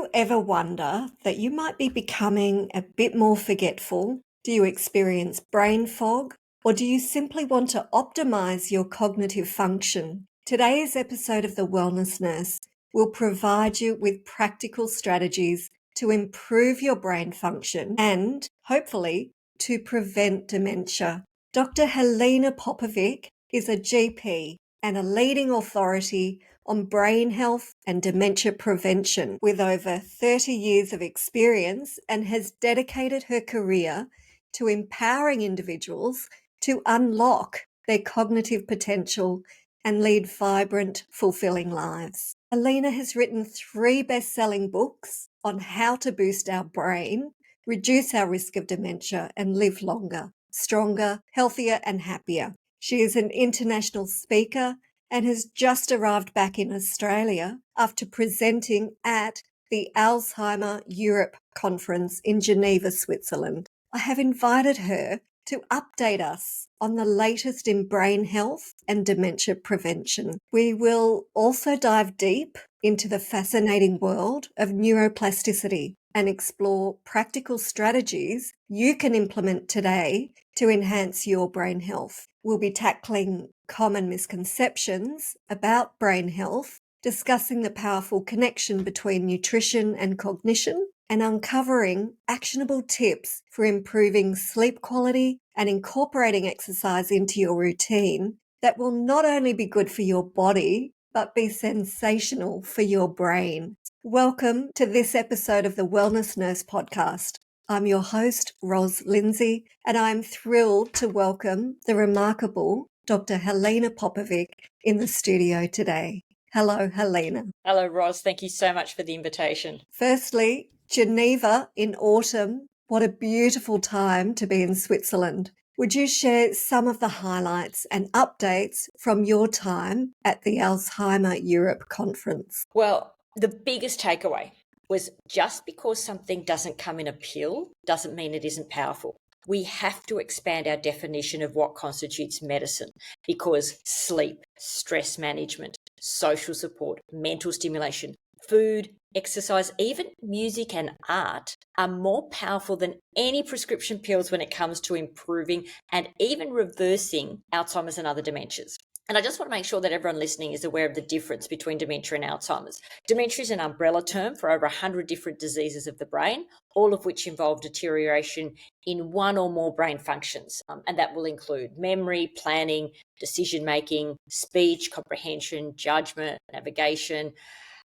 you ever wonder that you might be becoming a bit more forgetful? Do you experience brain fog? Or do you simply want to optimize your cognitive function? Today's episode of The Wellness Nurse will provide you with practical strategies to improve your brain function and, hopefully, to prevent dementia. Dr. Helena Popovic is a GP and a leading authority on brain health and dementia prevention with over 30 years of experience, and has dedicated her career to empowering individuals to unlock their cognitive potential and lead vibrant, fulfilling lives. Helena has written 3 best-selling books on how to boost our brain, reduce our risk of dementia, and live longer, stronger, healthier, and happier. She is an international speaker and has just arrived back in Australia after presenting at the Alzheimer Europe Conference in Geneva, Switzerland. I have invited her to update us on the latest in brain health and dementia prevention. We will also dive deep into the fascinating world of neuroplasticity and explore practical strategies you can implement today to enhance your brain health. We'll be tackling common misconceptions about brain health, discussing the powerful connection between nutrition and cognition, and uncovering actionable tips for improving sleep quality and incorporating exercise into your routine that will not only be good for your body, but be sensational for your brain. Welcome to this episode of the Wellness Nurse podcast. I'm your host, Ros Lindsay, and I'm thrilled to welcome the remarkable Dr. Helena Popovic in the studio today. Hello, Helena. Hello, Ros. Thank you so much for the invitation. Firstly, Geneva in autumn. What a beautiful time to be in Switzerland. Would you share some of the highlights and updates from your time at the Alzheimer Europe Conference? Well, the biggest takeaway was just because something doesn't come in a pill doesn't mean it isn't powerful. We have to expand our definition of what constitutes medicine, because sleep, stress management, social support, mental stimulation, food, exercise, even music and art are more powerful than any prescription pills when it comes to improving and even reversing Alzheimer's and other dementias. And I just want to make sure that everyone listening is aware of the difference between dementia and Alzheimer's. Dementia is an umbrella term for over 100 different diseases of the brain, all of which involve deterioration in one or more brain functions. And that will include memory, planning, decision-making, speech, comprehension, judgment, navigation.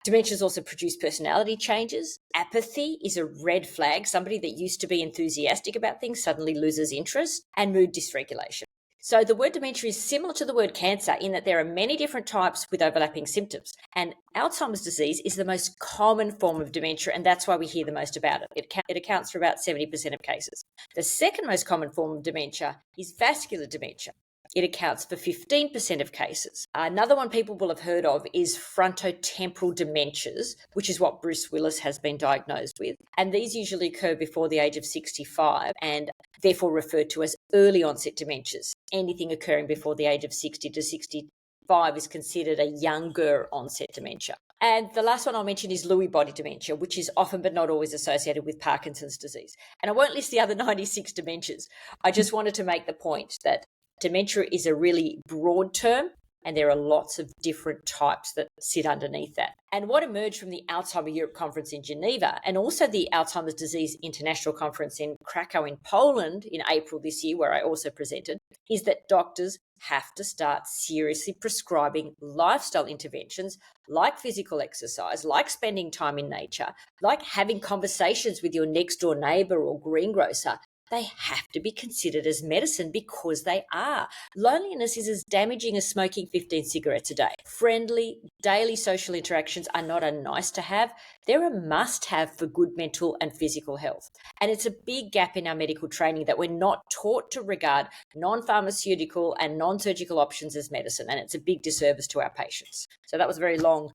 Dementias also produce personality changes. Apathy is a red flag. Somebody that used to be enthusiastic about things suddenly loses interest, and mood dysregulation. So the word dementia is similar to the word cancer in that there are many different types with overlapping symptoms. And Alzheimer's disease is the most common form of dementia, and that's why we hear the most about it. It accounts for about 70% of cases. The second most common form of dementia is vascular dementia. It accounts for 15% of cases. Another one people will have heard of is frontotemporal dementias, which is what Bruce Willis has been diagnosed with. And these usually occur before the age of 65 and therefore referred to as early onset dementias. Anything occurring before the age of 60 to 65 is considered a younger onset dementia. And the last one I'll mention is Lewy body dementia, which is often but not always associated with Parkinson's disease. And I won't list the other 96 dementias. I just wanted to make the point that dementia is a really broad term, and there are lots of different types that sit underneath that. And what emerged from the Alzheimer Europe Conference in Geneva, and also the Alzheimer's Disease International Conference in Krakow in Poland in April this year, where I also presented, is that doctors have to start seriously prescribing lifestyle interventions like physical exercise, like spending time in nature, like having conversations with your next door neighbour or greengrocer. They have to be considered as medicine because they are. Loneliness is as damaging as smoking 15 cigarettes a day. Friendly, daily social interactions are not a nice to have. They're a must have for good mental and physical health. And it's a big gap in our medical training that we're not taught to regard non-pharmaceutical and non-surgical options as medicine. And it's a big disservice to our patients. So that was a very long,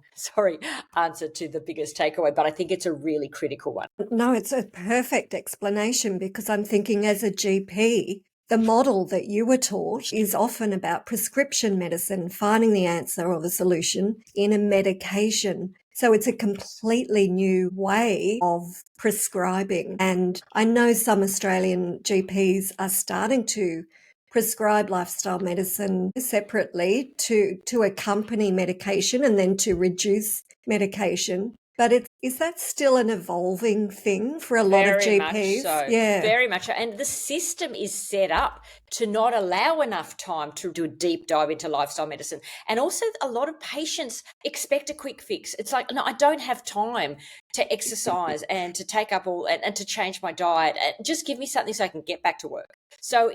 answer to the biggest takeaway, but I think it's a really critical one. No, it's a perfect explanation, because I'm thinking as a GP, the model that you were taught is often about prescription medicine, finding the answer or the solution in a medication. So it's a completely new way of prescribing. And I know some Australian GPs are starting to prescribe lifestyle medicine separately to accompany medication and then to reduce medication. But is that still an evolving thing for a lot of Very much GPs? so. Yeah. Very much so. And the system is set up to not allow enough time to do a deep dive into lifestyle medicine. And also, a lot of patients expect a quick fix. It's like, no, I don't have time to exercise and to take up all and to change my diet. And just give me something so I can get back to work. So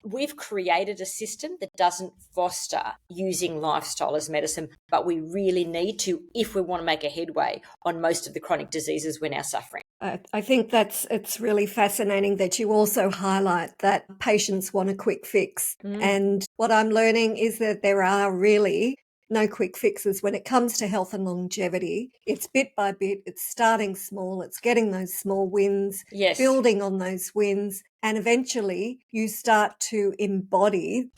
we've created a system that doesn't foster using lifestyle as medicine, but we really need to if we want to make a headway on most of the chronic diseases we're now suffering. I think it's really fascinating that you also highlight that patients want a quick fix. And what I'm learning is that there are really no quick fixes when it comes to health and longevity. It's bit by bit, it's starting small, it's getting those small wins, Yes. building on those wins, and eventually you start to embody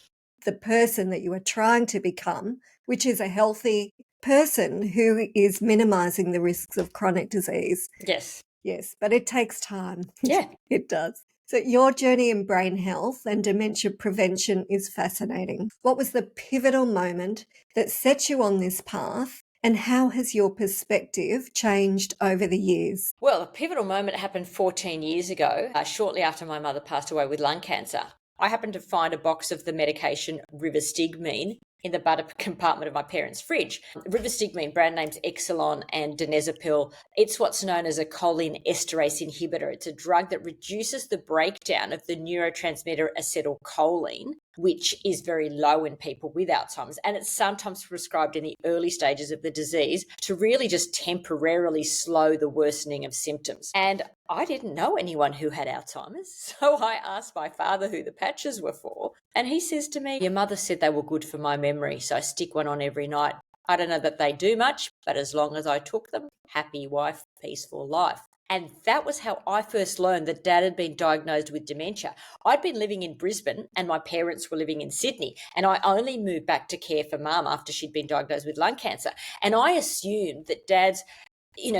the person that you are trying to become, which is a healthy person who is minimizing the risks of chronic disease. Yes. Yes, but it takes time. Yeah. It does. So your journey in brain health and dementia prevention is fascinating. What was the pivotal moment that set you on this path, and how has your perspective changed over the years? Well, a pivotal moment happened 14 years ago, shortly after my mother passed away with lung cancer. I happened to find a box of the medication rivastigmine in the butter compartment of my parents' fridge. Rivastigmine, brand names Exelon and Donezepil, it's what's known as a choline esterase inhibitor. It's a drug that reduces the breakdown of the neurotransmitter acetylcholine, which is very low in people with Alzheimer's. And it's sometimes prescribed in the early stages of the disease to really just temporarily slow the worsening of symptoms. And I didn't know anyone who had Alzheimer's, so I asked my father who the patches were for, and he says to me, "Your mother said they were good for my memory, so I stick one on every night. I don't know that they do much, but as long as I took them, happy wife, peaceful life." And that was how I first learned that Dad had been diagnosed with dementia. I'd been living in Brisbane and my parents were living in Sydney, and I only moved back to care for Mum after she'd been diagnosed with lung cancer. And I assumed that Dad's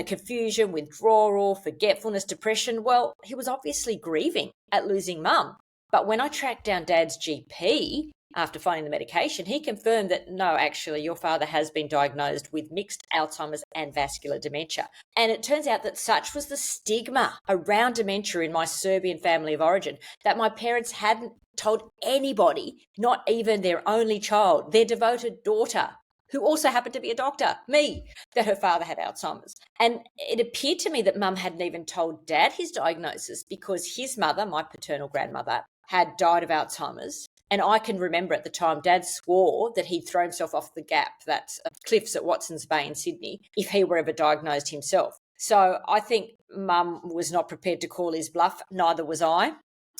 confusion, withdrawal, forgetfulness, depression, well, he was obviously grieving at losing Mum. But when I tracked down Dad's GP after finding the medication, he confirmed that no, actually, your father has been diagnosed with mixed Alzheimer's and vascular dementia. And it turns out that such was the stigma around dementia in my Serbian family of origin that my parents hadn't told anybody, not even their only child, their devoted daughter, who also happened to be a doctor, me, that her father had Alzheimer's. And it appeared to me that Mum hadn't even told Dad his diagnosis because his mother, my paternal grandmother, had died of Alzheimer's. And I can remember at the time, Dad swore that he'd throw himself off the gap, that's cliffs at Watson's Bay in Sydney, if he were ever diagnosed himself. So I think Mum was not prepared to call his bluff, neither was I.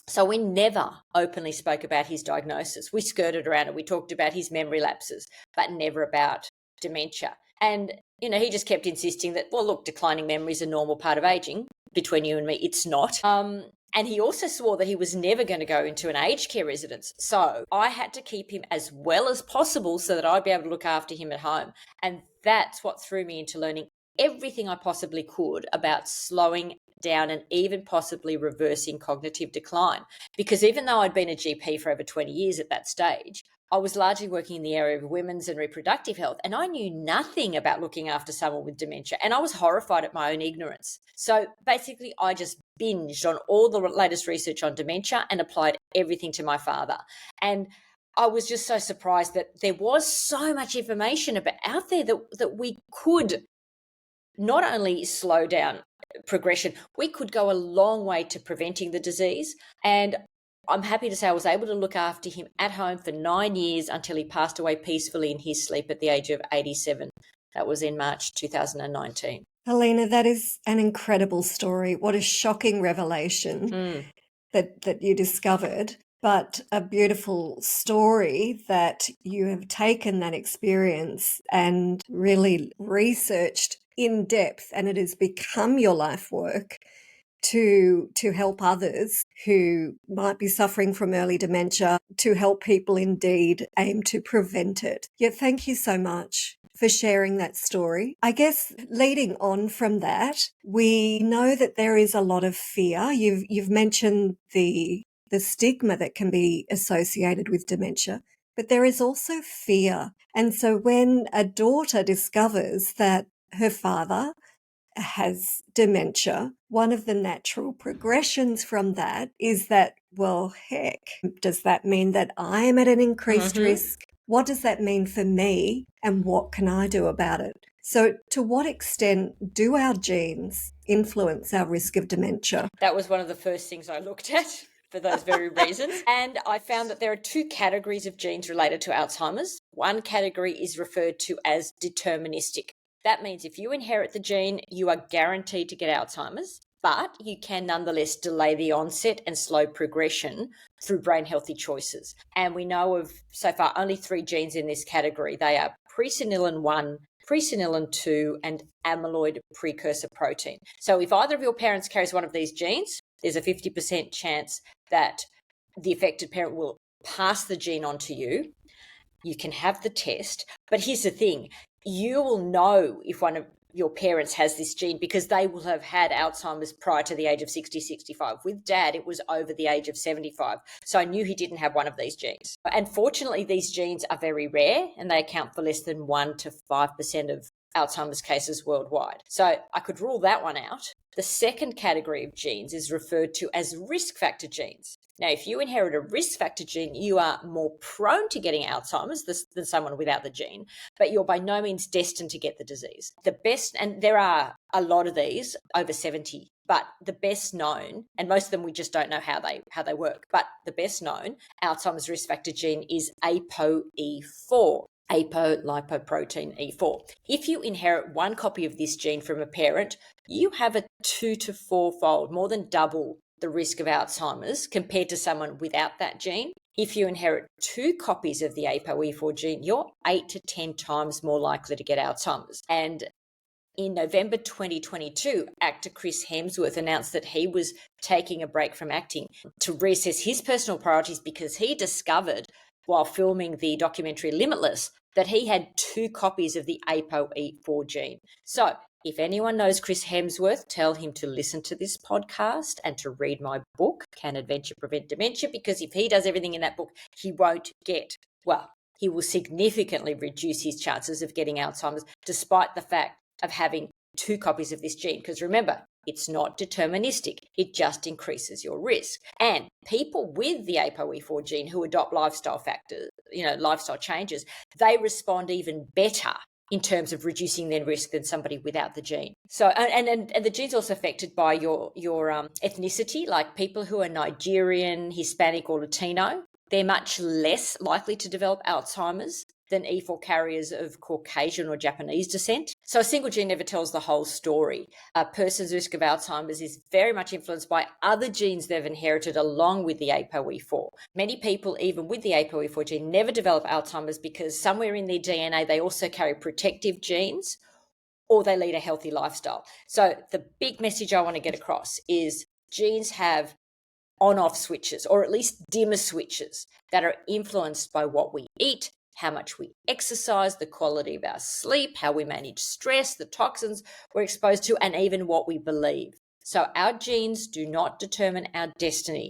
So we never openly spoke about his diagnosis. We skirted around it. We talked about his memory lapses, but never about dementia. And, he just kept insisting that, well, look, declining memory is a normal part of aging. Between you and me, it's not. And he also swore that he was never going to go into an aged care residence. So I had to keep him as well as possible so that I'd be able to look after him at home. And that's what threw me into learning everything I possibly could about slowing down and even possibly reversing cognitive decline. Because even though I'd been a GP for over 20 years at that stage, I was largely working in the area of women's and reproductive health, and I knew nothing about looking after someone with dementia, and I was horrified at my own ignorance. So basically, I just binged on all the latest research on dementia and applied everything to my father. And I was just so surprised that there was so much information out there that we could not only slow down progression, we could go a long way to preventing the disease. And I'm happy to say I was able to look after him at home for 9 years until he passed away peacefully in his sleep at the age of 87. That was in March 2019. Helena, that is an incredible story. What a shocking revelation that you discovered, but a beautiful story that you have taken that experience and really researched in depth, and it has become your life work to help others who might be suffering from early dementia, to help people indeed aim to prevent it. Yeah, thank you so much. for sharing that story. I guess leading on from that, we know that there is a lot of fear. You've mentioned the stigma that can be associated with dementia, but there is also fear. And so when a daughter discovers that her father has dementia, one of the natural progressions from that is that, well, heck, does that mean that I'm at an increased risk? What does that mean for me? And what can I do about it? So to what extent do our genes influence our risk of dementia? That was one of the first things I looked at for those very reasons. And I found that there are two categories of genes related to Alzheimer's. One category is referred to as deterministic. That means if you inherit the gene, you are guaranteed to get Alzheimer's, but you can nonetheless delay the onset and slow progression through brain healthy choices. And we know of so far only 3 genes in this category. They are presenilin 1, presenilin 2, and amyloid precursor protein. So if either of your parents carries one of these genes, there's a 50% chance that the affected parent will pass the gene on to you. You can have the test, but here's the thing. You will know if one of your parents has this gene because they will have had Alzheimer's prior to the age of 60, 65. With Dad, it was over the age of 75. So I knew he didn't have one of these genes. And fortunately, these genes are very rare and they account for less than 1 to 5% of Alzheimer's cases worldwide. So I could rule that one out. The second category of genes is referred to as risk factor genes. Now, if you inherit a risk factor gene, you are more prone to getting Alzheimer's than someone without the gene, but you're by no means destined to get the disease. The best, and there are a lot of these, over 70, but the best known, and most of them we just don't know how they work, but the best known Alzheimer's risk factor gene is ApoE4. Apolipoprotein E4. If you inherit one copy of this gene from a parent, you have a 2 to 4-fold, more than double the risk of Alzheimer's compared to someone without that gene. If you inherit 2 copies of the ApoE4 gene, you're 8 to 10 times more likely to get Alzheimer's. And in November 2022, actor Chris Hemsworth announced that he was taking a break from acting to reassess his personal priorities because he discovered while filming the documentary Limitless that he had 2 copies of the ApoE4 gene. So if anyone knows Chris Hemsworth, tell him to listen to this podcast and to read my book, Can Adventure Prevent Dementia? Because if he does everything in that book, he won't get, well, he will significantly reduce his chances of getting Alzheimer's despite the fact of having 2 copies of this gene. Because remember, it's not deterministic. It just increases your risk. And people with the ApoE4 gene who adopt lifestyle factors, lifestyle changes, they respond even better in terms of reducing their risk than somebody without the gene. So, and the gene's also affected by your ethnicity, like people who are Nigerian, Hispanic, or Latino. They're much less likely to develop Alzheimer's than E4 carriers of Caucasian or Japanese descent. So a single gene never tells the whole story. A person's risk of Alzheimer's is very much influenced by other genes they've inherited along with the ApoE4. Many people, even with the ApoE4 gene, never develop Alzheimer's because somewhere in their DNA they also carry protective genes or they lead a healthy lifestyle. So the big message I want to get across is genes have on-off switches, or at least dimmer switches, that are influenced by what we eat, how much we exercise, the quality of our sleep, how we manage stress, the toxins we're exposed to, and even what we believe. So our genes do not determine our destiny.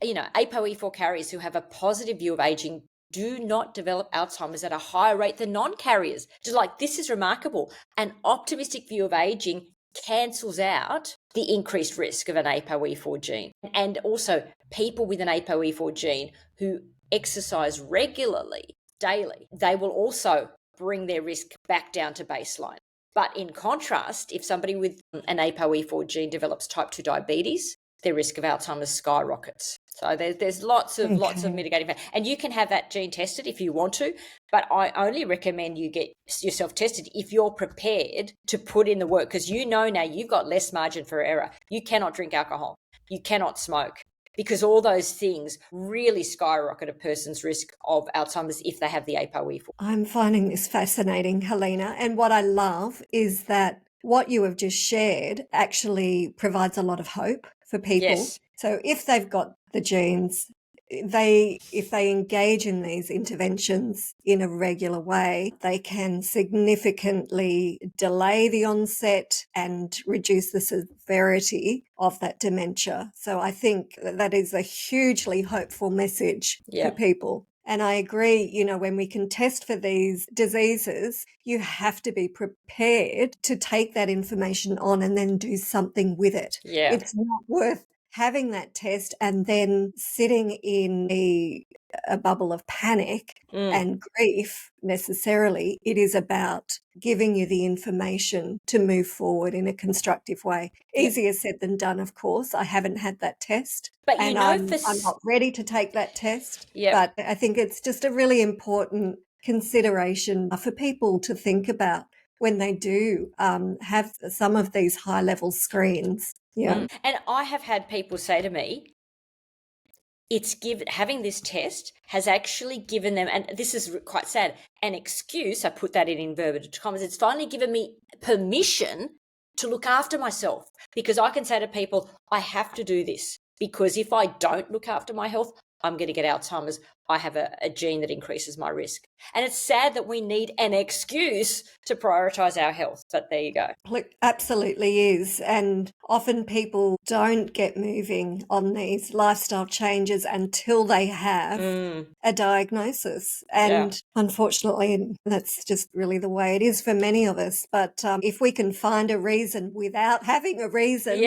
ApoE4 carriers who have a positive view of aging do not develop Alzheimer's at a higher rate than non-carriers. Just like, this is remarkable. An optimistic view of aging cancels out the increased risk of an ApoE4 gene. And also, people with an ApoE4 gene who exercise regularly, daily, they will also bring their risk back down to baseline. But in contrast, if somebody with an ApoE4 gene develops type 2 diabetes, their risk of Alzheimer's skyrockets. So there's lots of mitigating factors. And you can have that gene tested if you want to, but I only recommend you get yourself tested if you're prepared to put in the work, because now you've got less margin for error. You cannot drink alcohol. You cannot smoke, because all those things really skyrocket a person's risk of Alzheimer's if they have the ApoE4. I'm finding this fascinating, Helena. And what I love is that what you have just shared actually provides a lot of hope for people. Yes. So if they've got the genes, if they engage in these interventions in a regular way, they can significantly delay the onset and reduce the severity of that dementia. So I think that is a hugely hopeful message for people. And I agree, when we can test for these diseases, you have to be prepared to take that information on and then do something with it. Yeah. It's not worth having that test and then sitting in a bubble of panic and grief necessarily. It is about giving you the information to move forward in a constructive way. Easier said than done, of course. I haven't had that test, but and I'm not ready to take that test. But I think it's just a really important consideration for people to think about when they do have some of these high-level screens. Yeah. And I have had people say to me, having this test has actually given them, and this is quite sad, an excuse. I put that in inverted commas. It's finally given me permission to look after myself, because I can say to people, I have to do this, because if I don't look after my health, I'm going to get Alzheimer's. I have a gene that increases my risk. And it's sad that we need an excuse to prioritize our health. But there you go. Absolutely is. And often people don't get moving on these lifestyle changes until they have a diagnosis. And unfortunately, that's just really the way it is for many of us. But if we can find a reason without having a reason,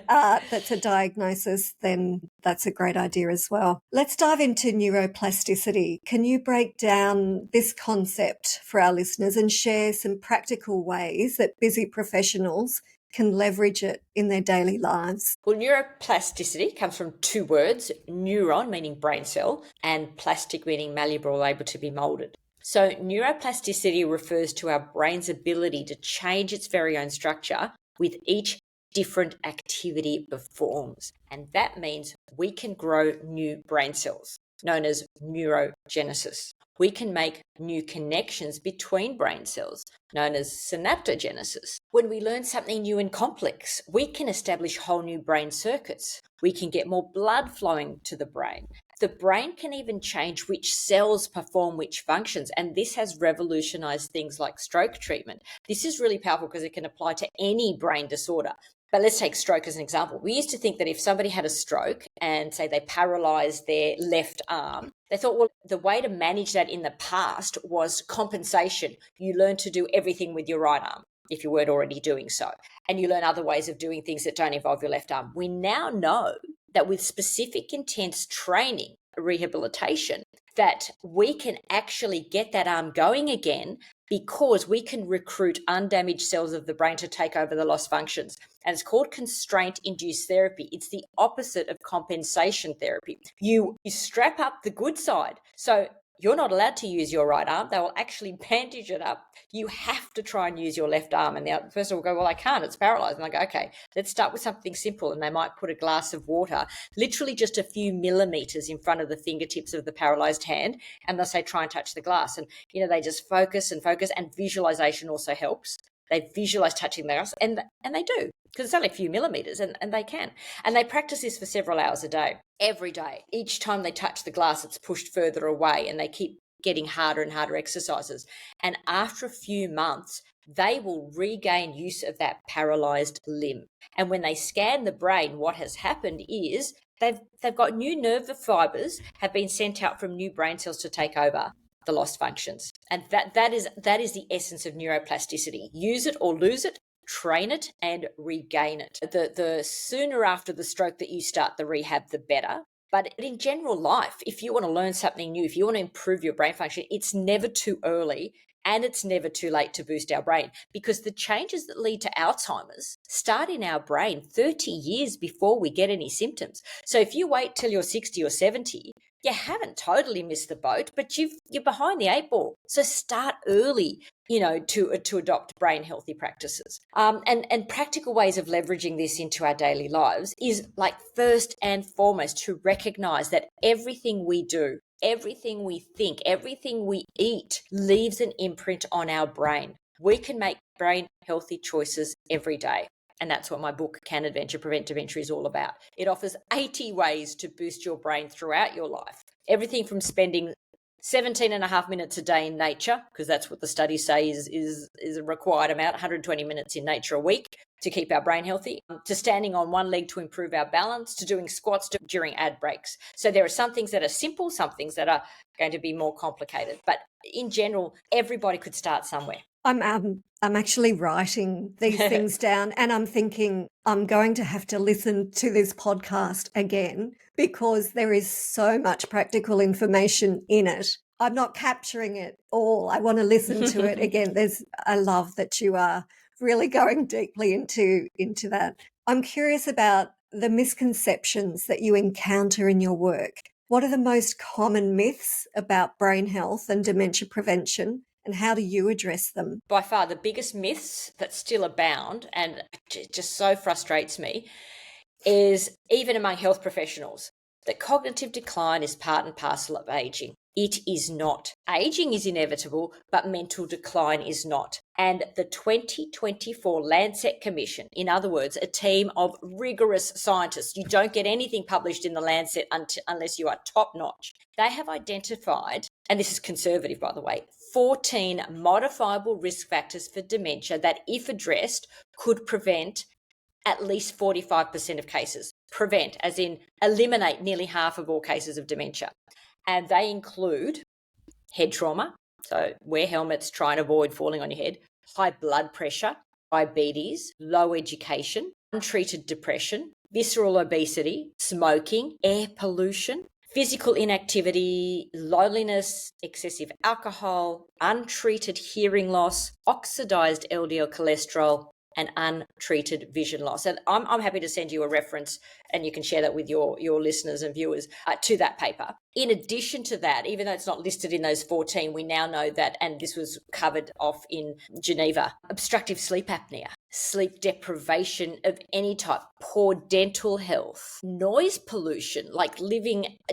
that's a diagnosis, then that's a great idea as well. Let's dive into neuroplasticity. Can you break down this concept for our listeners and share some practical ways that busy professionals can leverage it in their daily lives? Well, neuroplasticity comes from two words: neuron, meaning brain cell, and plastic, meaning malleable or able to be molded. So neuroplasticity refers to our brain's ability to change its very own structure with each different activity it performs. And that means we can grow new brain cells, known as neurogenesis. We can make new connections between brain cells, known as synaptogenesis. When we learn something new and complex, we can establish whole new brain circuits. We can get more blood flowing to the brain. The brain can even change which cells perform which functions, and this has revolutionized things like stroke treatment. This is really powerful because it can apply to any brain disorder. But let's take stroke as an example. We used to think that if somebody had a stroke and say they paralyzed their left arm, they thought, well, the way to manage that in the past was compensation. You learn to do everything with your right arm if you weren't already doing so. And you learn other ways of doing things that don't involve your left arm. We now know that with specific intense training, rehabilitation, that we can actually get that arm going again, because we can recruit undamaged cells of the brain to take over the lost functions. And it's called constraint-induced therapy. It's the opposite of compensation therapy. You strap up the good side. So you're not allowed to use your right arm. They will actually bandage it up. You have to try and use your left arm. And the other person will go, well, I can't, it's paralyzed. And I go, okay, let's start with something simple. And they might put a glass of water, literally just a few millimeters in front of the fingertips of the paralyzed hand. And they'll say, try and touch the glass. And, they just focus, and visualization also helps. They visualize touching the glass, and they do, because it's only a few millimeters, and they can. And they practice this for several hours a day, every day. Each time they touch the glass, it's pushed further away, and they keep getting harder and harder exercises. And after a few months, they will regain use of that paralyzed limb. And when they scan the brain, what has happened is they've got new nerve fibers have been sent out from new brain cells to take over the lost functions. And that is the essence of neuroplasticity. Use it or lose it, train it and regain it. The sooner after the stroke that you start the rehab, the better. But in general life, if you want to learn something new, if you want to improve your brain function, it's never too early and it's never too late to boost our brain, because the changes that lead to Alzheimer's start in our brain 30 years before we get any symptoms. So if you wait till you're 60 or 70, you haven't totally missed the boat, but you're behind the eight ball. So start early, to adopt brain healthy practices. And practical ways of leveraging this into our daily lives is, like, first and foremost, to recognize that everything we do, everything we think, everything we eat leaves an imprint on our brain. We can make brain healthy choices every day. And that's what my book, Can Adventure Prevent Dementia, is all about. It offers 80 ways to boost your brain throughout your life. Everything from spending 17 and a half minutes a day in nature, because that's what the studies say is a required amount, 120 minutes in nature a week to keep our brain healthy, to standing on one leg to improve our balance, to doing squats during ad breaks. So there are some things that are simple, some things that are going to be more complicated. But in general, everybody could start somewhere. I'm actually writing these things down, and I'm thinking I'm going to have to listen to this podcast again because there is so much practical information in it. I'm not capturing it all. I want to listen to it again. I love that you are really going deeply into that. I'm curious about the misconceptions that you encounter in your work. What are the most common myths about brain health and dementia prevention? And how do you address them? By far, the biggest myths that still abound, and it just so frustrates me, is even among health professionals, that cognitive decline is part and parcel of aging. It is not. Aging is inevitable, but mental decline is not. And the 2024 Lancet Commission, in other words, a team of rigorous scientists, you don't get anything published in the Lancet unless you are top notch. They have identified, and this is conservative, by the way, 14 modifiable risk factors for dementia that, if addressed, could prevent at least 45% of cases. Prevent, as in eliminate nearly half of all cases of dementia. And they include head trauma, so wear helmets, try and avoid falling on your head, high blood pressure, diabetes, low education, untreated depression, visceral obesity, smoking, air pollution, physical inactivity, loneliness, excessive alcohol, untreated hearing loss, oxidized LDL cholesterol, and untreated vision loss. And I'm happy to send you a reference, and you can share that with your listeners and viewers to that paper. In addition to that, even though it's not listed in those 14, we now know that, and this was covered off in Geneva, obstructive sleep apnea, sleep deprivation of any type, poor dental health, noise pollution, like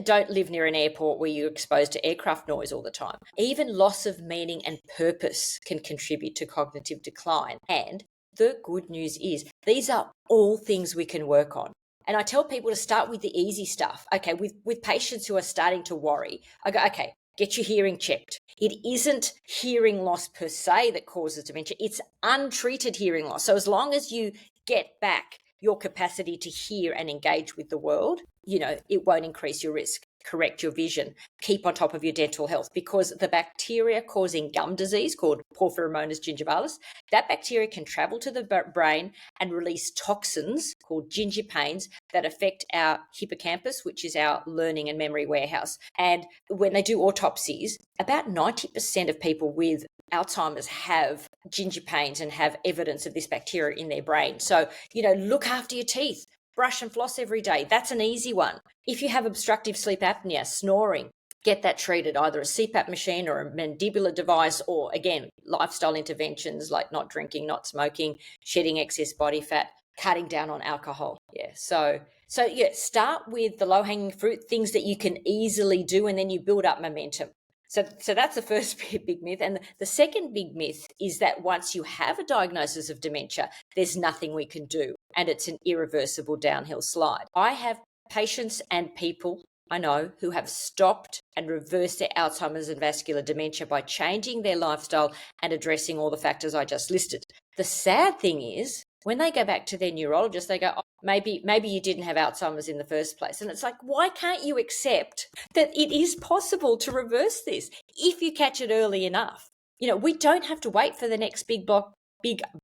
don't live near an airport where you're exposed to aircraft noise all the time. Even loss of meaning and purpose can contribute to cognitive decline. And the good news is these are all things we can work on. And I tell people to start with the easy stuff. Okay, with patients who are starting to worry, I go, okay, get your hearing checked. It isn't hearing loss per se that causes dementia. It's untreated hearing loss. So as long as you get back your capacity to hear and engage with the world, it won't increase your risk. Correct your vision, keep on top of your dental health, because the bacteria causing gum disease called Porphyromonas gingivalis, that bacteria can travel to the brain and release toxins called gingipains that affect our hippocampus, which is our learning and memory warehouse. And when they do autopsies, about 90% of people with Alzheimer's have gingipains and have evidence of this bacteria in their brain. So, look after your teeth. Brush and floss every day. That's an easy one. If you have obstructive sleep apnea, snoring, get that treated, either a CPAP machine or a mandibular device, or again, lifestyle interventions like not drinking, not smoking, shedding excess body fat, cutting down on alcohol. Yeah. So start with the low-hanging fruit, things that you can easily do, and then you build up momentum. So that's the first big myth. And the second big myth is that once you have a diagnosis of dementia, there's nothing we can do, and it's an irreversible downhill slide. I have patients and people I know who have stopped and reversed their Alzheimer's and vascular dementia by changing their lifestyle and addressing all the factors I just listed. The sad thing is, when they go back to their neurologist, they go, oh, maybe you didn't have Alzheimer's in the first place. And it's like, why can't you accept that it is possible to reverse this if you catch it early enough? We don't have to wait for the next big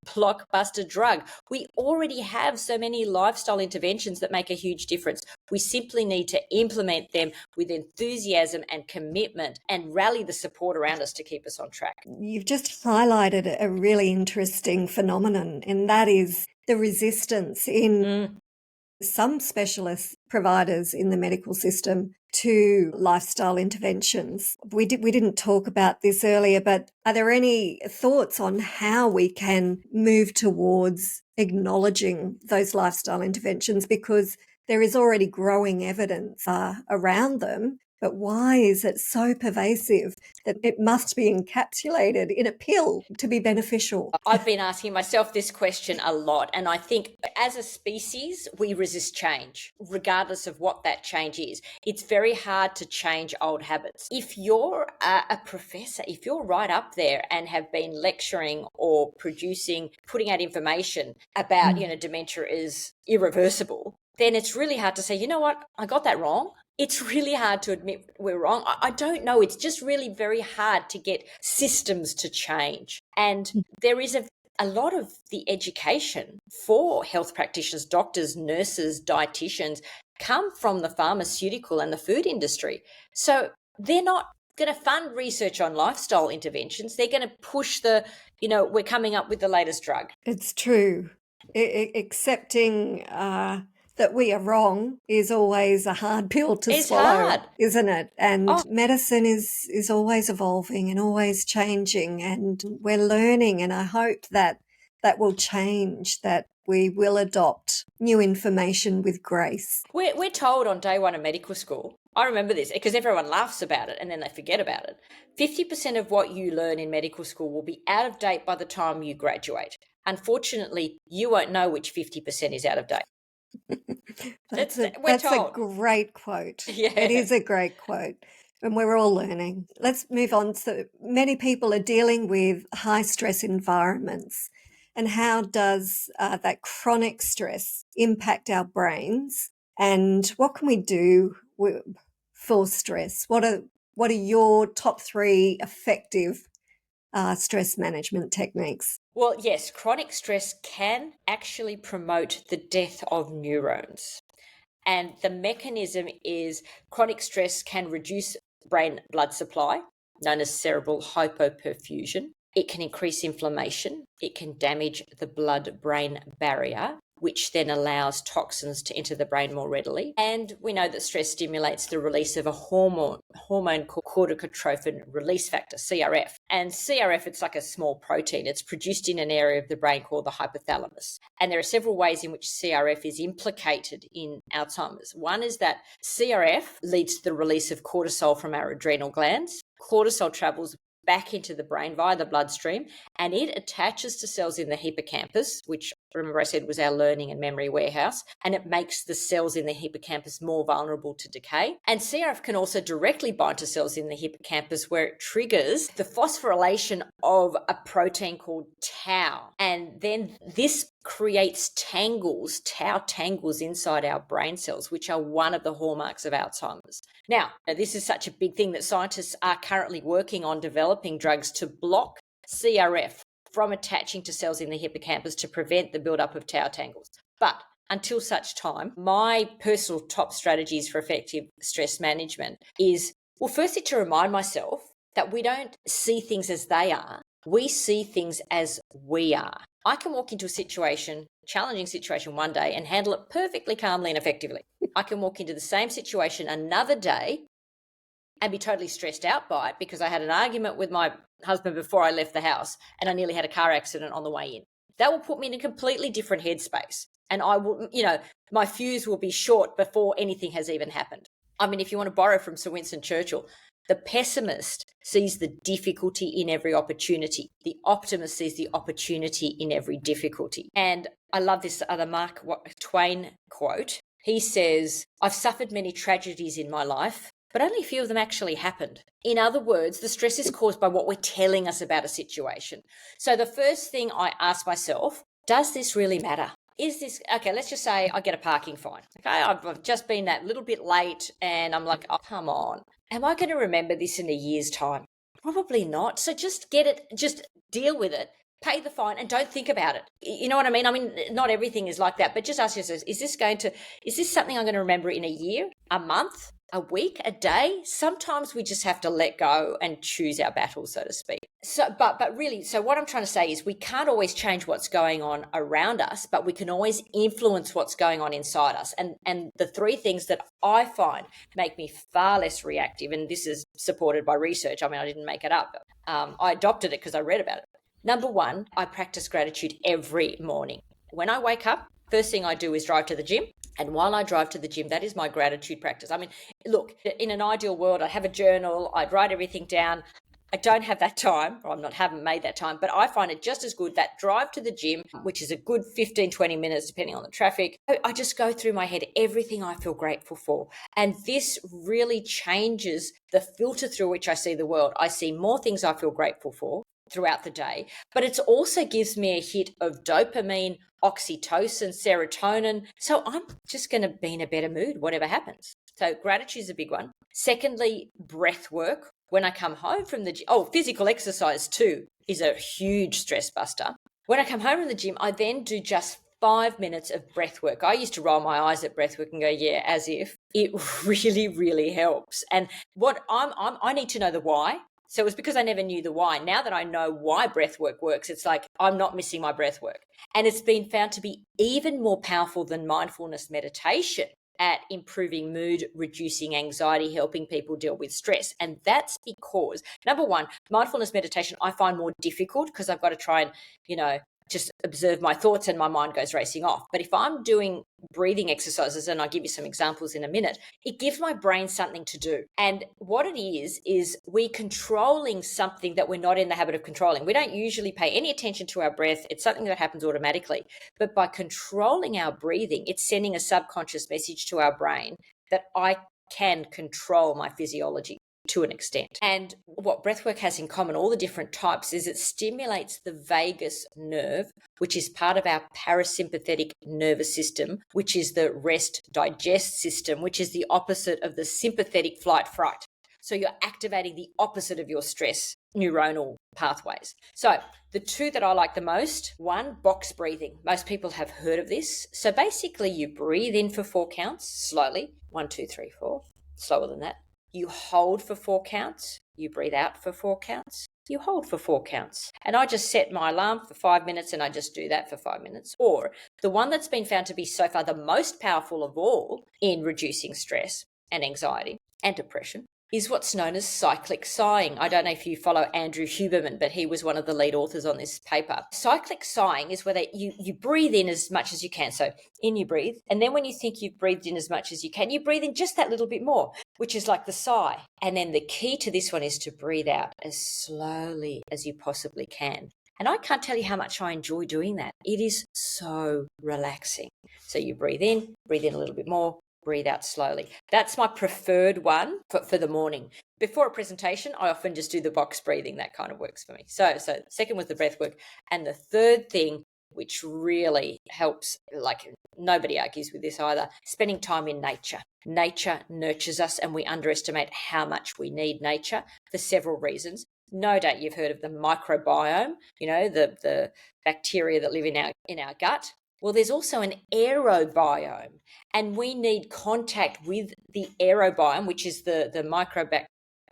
blockbuster drug. We already have so many lifestyle interventions that make a huge difference. We simply need to implement them with enthusiasm and commitment and rally the support around us to keep us on track. You've just highlighted a really interesting phenomenon, and that is the resistance in some specialist providers in the medical system to lifestyle interventions. We didn't talk about this earlier, but are there any thoughts on how we can move towards acknowledging those lifestyle interventions? Because there is already growing evidence around them, But why is it so pervasive that it must be encapsulated in a pill to be beneficial? I've been asking myself this question a lot, and I think as a species, we resist change, regardless of what that change is. It's very hard to change old habits. If you're a professor, if you're right up there and have been lecturing or putting out information about, dementia is irreversible, then it's really hard to say, you know what, I got that wrong. It's really hard to admit we're wrong. I don't know. It's just really very hard to get systems to change. And there is a lot of the education for health practitioners, doctors, nurses, dietitians come from the pharmaceutical and the food industry. So they're not going to fund research on lifestyle interventions. They're going to push we're coming up with the latest drug. It's true. Accepting that we are wrong is always a hard pill to swallow, hard, isn't it? And medicine is always evolving and always changing, and we're learning, and I hope that will change, that we will adopt new information with grace. We're told on day one of medical school, I remember this because everyone laughs about it and then they forget about it, 50% of what you learn in medical school will be out of date by the time you graduate. Unfortunately, you won't know which 50% is out of date. That's a great quote. Yeah. It is a great quote. And we're all learning. Let's move on. So many people are dealing with high stress environments. And how does that chronic stress impact our brains? And what can we do for stress? What are your top 3 effective stress management techniques? Well, yes, chronic stress can actually promote the death of neurons. And the mechanism is chronic stress can reduce brain blood supply, known as cerebral hypoperfusion. It can increase inflammation. It can damage the blood-brain barrier, which then allows toxins to enter the brain more readily. And we know that stress stimulates the release of a hormone called corticotrophin release factor, CRF. And CRF, it's like a small protein. It's produced in an area of the brain called the hypothalamus. And there are several ways in which CRF is implicated in Alzheimer's. One is that CRF leads to the release of cortisol from our adrenal glands. Cortisol travels back into the brain via the bloodstream, and it attaches to cells in the hippocampus, which, remember I said, was our learning and memory warehouse, and it makes the cells in the hippocampus more vulnerable to decay. And CRF can also directly bind to cells in the hippocampus, where it triggers the phosphorylation of a protein called tau. And then this creates tau tangles inside our brain cells, which are one of the hallmarks of Alzheimer's. Now, this is such a big thing that scientists are currently working on developing drugs to block CRF from attaching to cells in the hippocampus to prevent the buildup of tau tangles. But until such time, my personal top strategies for effective stress management is, well, firstly, to remind myself that we don't see things as they are. We see things as we are. I can walk into a challenging situation one day and handle it perfectly calmly and effectively. I can walk into the same situation another day and be totally stressed out by it because I had an argument with my husband before I left the house and I nearly had a car accident on the way in. That will put me in a completely different headspace. And I will, my fuse will be short before anything has even happened. I mean, if you want to borrow from Sir Winston Churchill, the pessimist sees the difficulty in every opportunity. The optimist sees the opportunity in every difficulty. And I love this other Mark Twain quote. He says, "I've suffered many tragedies in my life, but only a few of them actually happened." In other words, the stress is caused by what we're telling us about a situation. So the first thing I ask myself, does this really matter? Is this, okay, let's just say I get a parking fine. Okay, I've just been that little bit late and I'm like, oh, come on. Am I going to remember this in a year's time? Probably not. So just deal with it, pay the fine and don't think about it. You know what I mean? I mean, not everything is like that, but just ask yourself, is this something I'm going to remember in a year, a month, a week, a day? Sometimes we just have to let go and choose our battles, so to speak. So, but really, so what I'm trying to say is we can't always change what's going on around us, but we can always influence what's going on inside us. And the 3 things that I find make me far less reactive, and this is supported by research. I mean, I didn't make it up. I adopted it because I read about it. Number 1, I practice gratitude every morning. When I wake up, first thing I do is drive to the gym. And while I drive to the gym, that is my gratitude practice. I mean, look, in an ideal world, I'd have a journal, I'd write everything down. I don't have that time, or haven't made that time, but I find it just as good, that drive to the gym, which is a good 15, 20 minutes, depending on the traffic. I just go through my head everything I feel grateful for. And this really changes the filter through which I see the world. I see more things I feel grateful for throughout the day, but it also gives me a hit of dopamine, oxytocin, serotonin. So I'm just going to be in a better mood, whatever happens. So gratitude is a big one. Secondly, breath work. When I come home from the gym, physical exercise too is a huge stress buster. When I come home from the gym, I then do just 5 minutes of breath work. I used to roll my eyes at breath work and go, yeah, as if. It really, really helps. And what I need to know the why. So it was because I never knew the why. Now that I know why breath work works, it's like I'm not missing my breath work. And it's been found to be even more powerful than mindfulness meditation at improving mood, reducing anxiety, helping people deal with stress. And that's because, number one, mindfulness meditation I find more difficult because I've got to try and, just observe my thoughts and my mind goes racing off. But if I'm doing breathing exercises, and I'll give you some examples in a minute, it gives my brain something to do. And what it is we're controlling something that we're not in the habit of controlling. We don't usually pay any attention to our breath. It's something that happens automatically. But by controlling our breathing, it's sending a subconscious message to our brain that I can control my physiology to an extent. And what breathwork has in common, all the different types, is it stimulates the vagus nerve, which is part of our parasympathetic nervous system, which is the rest digest system, which is the opposite of the sympathetic flight fright. So you're activating the opposite of your stress neuronal pathways. So the two that I like the most, one, box breathing. Most people have heard of this. So basically you breathe in for 4 counts slowly, 1, 2, 3, 4, slower than that. You hold for 4 counts, you breathe out for 4 counts, you hold for 4 counts. And I just set my alarm for 5 minutes and I just do that for 5 minutes. Or the one that's been found to be so far the most powerful of all in reducing stress and anxiety and depression is what's known as cyclic sighing. I don't know if you follow Andrew Huberman, but he was one of the lead authors on this paper. Cyclic sighing is where you breathe in as much as you can. So in you breathe, and then when you think you've breathed in as much as you can, you breathe in just that little bit more, which is like the sigh. And then the key to this one is to breathe out as slowly as you possibly can. And I can't tell you how much I enjoy doing that. It is so relaxing. So you breathe in a little bit more, breathe out slowly. That's my preferred one for the morning. Before a presentation, I often just do the box breathing. That kind of works for me. So second was the breath work. And the third thing, which really helps, like nobody argues with this either, spending time in nature. Nature nurtures us and we underestimate how much we need nature for several reasons. No doubt you've heard of the microbiome, the bacteria that live in our gut. Well, there's also an aerobiome, and we need contact with the aerobiome, which is the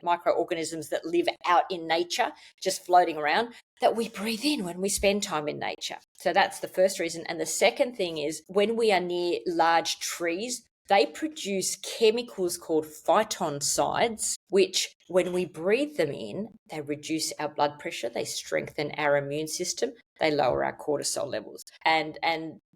microorganisms that live out in nature, just floating around, that we breathe in when we spend time in nature. So that's the first reason. And the second thing is when we are near large trees, they produce chemicals called phytoncides, which when we breathe them in, they reduce our blood pressure, they strengthen our immune system, they lower our cortisol levels. And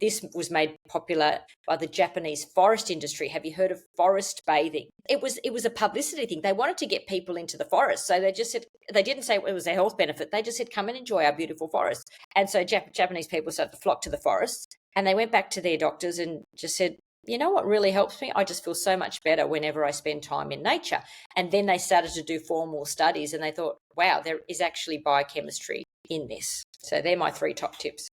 this was made popular by the Japanese forest industry. Have you heard of forest bathing? It was a publicity thing. They wanted to get people into the forest. So they just said, they didn't say it was a health benefit. They just said, come and enjoy our beautiful forests. And so Japanese people started to flock to the forests, and they went back to their doctors and just said, you know what really helps me? I just feel so much better whenever I spend time in nature. And then they started to do formal studies and they thought, wow, there is actually biochemistry in this. So they're my 3 top tips.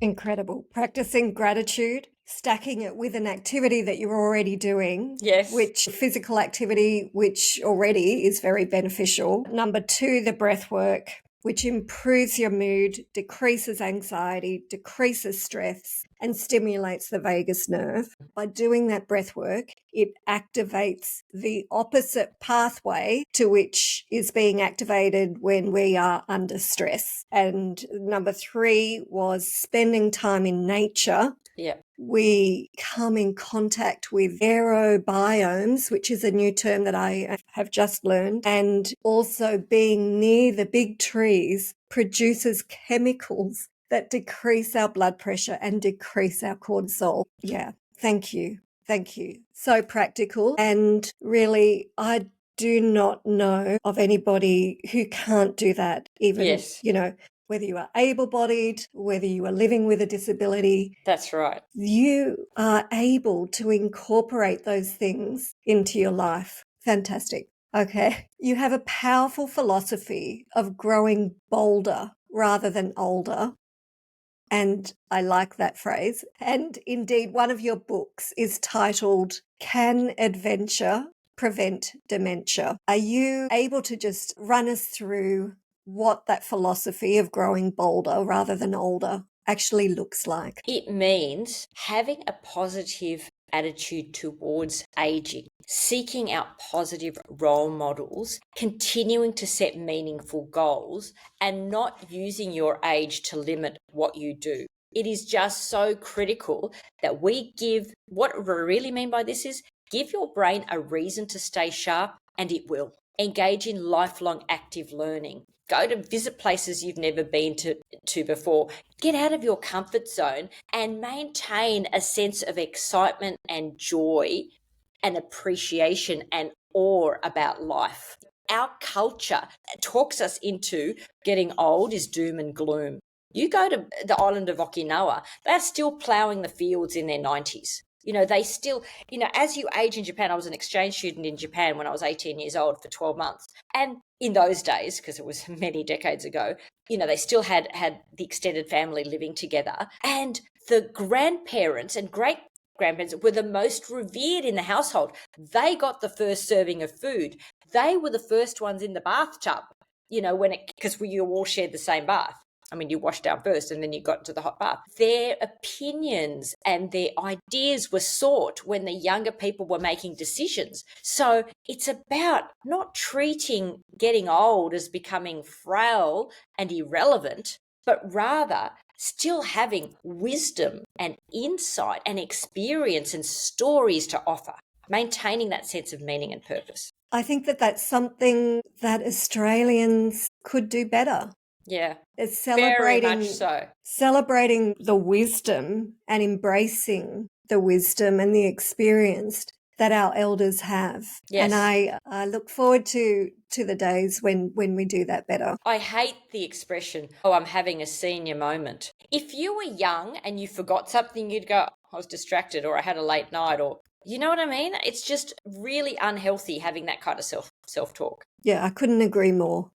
Incredible. Practicing gratitude, stacking it with an activity that you're already doing. Yes. Which physical activity, which already is very beneficial. Number 2, the breath work, which improves your mood, decreases anxiety, decreases stress, and stimulates the vagus nerve. By doing that breath work, it activates the opposite pathway to which is being activated when we are under stress. And number 3 was spending time in nature. Yeah. We come in contact with aerobiomes, which is a new term that I have just learned, and also being near the big trees produces chemicals that decrease our blood pressure and decrease our cortisol. Yeah, Thank you. Thank you. So practical. And really, I do not know of anybody who can't do that, even, Yes. whether you are able-bodied, whether you are living with a disability. That's right. You are able to incorporate those things into your life. Fantastic. Okay. You have a powerful philosophy of growing bolder rather than older. And I like that phrase. And indeed, one of your books is titled, Can Adventure Prevent Dementia? Are you able to just run us through what that philosophy of growing bolder rather than older actually looks like? It means having a positive attitude towards aging, seeking out positive role models, continuing to set meaningful goals, and not using your age to limit what you do. It is just so critical that we give, what we really mean by this is give your brain a reason to stay sharp, and it will. Engage in lifelong active learning. Go to visit places you've never been to before. Get out of your comfort zone and maintain a sense of excitement and joy and appreciation and awe about life. Our culture talks us into getting old is doom and gloom. You go to the island of Okinawa, they're still ploughing the fields in their 90s. They still, as you age in Japan, I was an exchange student in Japan when I was 18 years old for 12 months. And in those days, because it was many decades ago, they still had the extended family living together. And the grandparents and great grandparents were the most revered in the household. They got the first serving of food. They were the first ones in the bathtub, because you all shared the same bath. I mean, you washed down first and then you got into the hot bath. Their opinions and their ideas were sought when the younger people were making decisions. So it's about not treating getting old as becoming frail and irrelevant, but rather still having wisdom and insight and experience and stories to offer, maintaining that sense of meaning and purpose. I think that that's something that Australians could do better. Yeah. It's Very much so. Celebrating the wisdom and embracing the wisdom and the experience that our elders have. Yes. And I look forward to the days when we do that better. I hate the expression, I'm having a senior moment. If you were young and you forgot something, you'd go, I was distracted, or I had a late night, or you know what I mean? It's just really unhealthy having that kind of self-talk. Yeah, I couldn't agree more.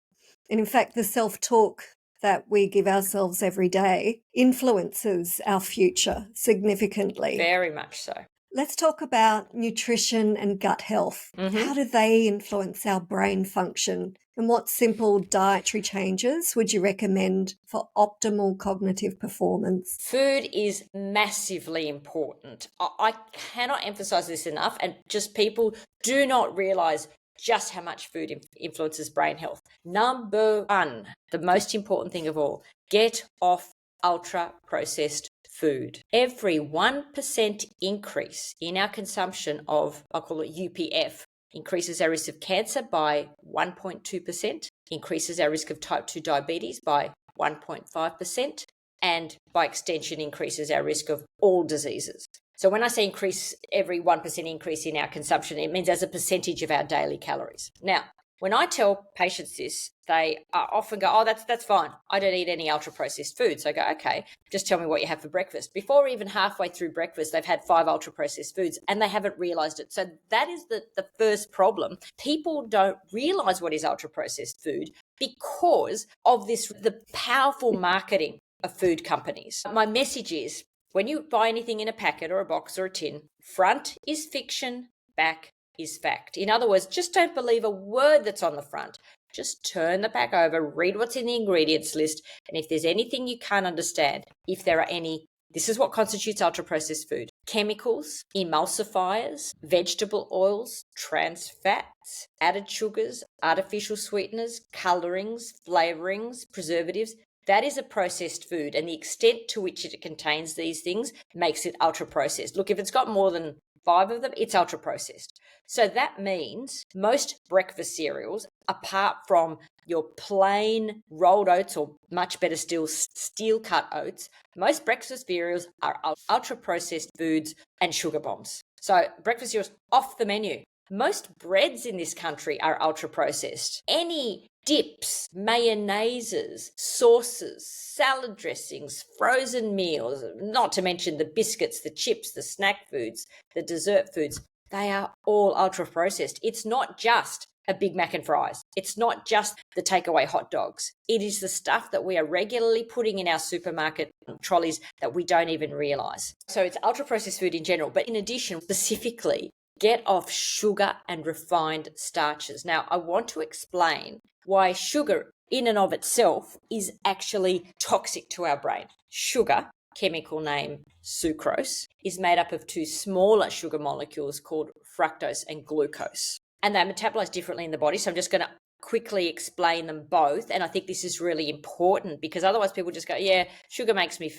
And in fact, the self-talk that we give ourselves every day influences our future significantly. Very much so. Let's talk about nutrition and gut health. Mm-hmm. How do they influence our brain function? And what simple dietary changes would you recommend for optimal cognitive performance? Food is massively important. I cannot emphasize this enough, and just people do not realize just how much food influences brain health. Number one, the most important thing of all, get off ultra-processed food. Every 1% increase in our consumption of, I'll call it UPF, increases our risk of cancer by 1.2%, increases our risk of type 2 diabetes by 1.5%, and by extension increases our risk of all diseases. So when I say increase, every 1% increase in our consumption, it means as a percentage of our daily calories. Now, when I tell patients this, they often go, that's fine. I don't eat any ultra-processed foods. So I go, okay, just tell me what you have for breakfast. Before even halfway through breakfast, they've had 5 ultra-processed foods and they haven't realized it. So that is the first problem. People don't realize what is ultra-processed food because of the powerful marketing of food companies. My message is, when you buy anything in a packet or a box or a tin, front is fiction, back is fact. In other words, just don't believe a word that's on the front. Just turn the pack over, read what's in the ingredients list, and if there's anything you can't understand, if there are any, this is what constitutes ultra-processed food: chemicals, emulsifiers, vegetable oils, trans fats, added sugars, artificial sweeteners, colorings, flavorings, preservatives. That is a processed food, and the extent to which it contains these things makes it ultra-processed. Look, if it's got more than 5 of them, it's ultra-processed. So that means most breakfast cereals, apart from your plain rolled oats, or much better still, steel cut oats. Most breakfast cereals are ultra processed foods and sugar bombs. So breakfast cereals off the menu. Most breads in this country are ultra processed. Any dips, mayonnaises, sauces, salad dressings, frozen meals, not to mention the biscuits, the chips, the snack foods, the dessert foods, they are all ultra processed. It's not just a Big Mac and fries. It's not just the takeaway hot dogs. It is the stuff that we are regularly putting in our supermarket trolleys that we don't even realize. So it's ultra processed food in general, but in addition, specifically, get off sugar and refined starches. Now, I want to explain why sugar in and of itself is actually toxic to our brain. Sugar, chemical name sucrose, is made up of two smaller sugar molecules called fructose and glucose. And they're metabolized differently in the body. So I'm just going to quickly explain them both. And I think this is really important because otherwise people just go, yeah, sugar makes me,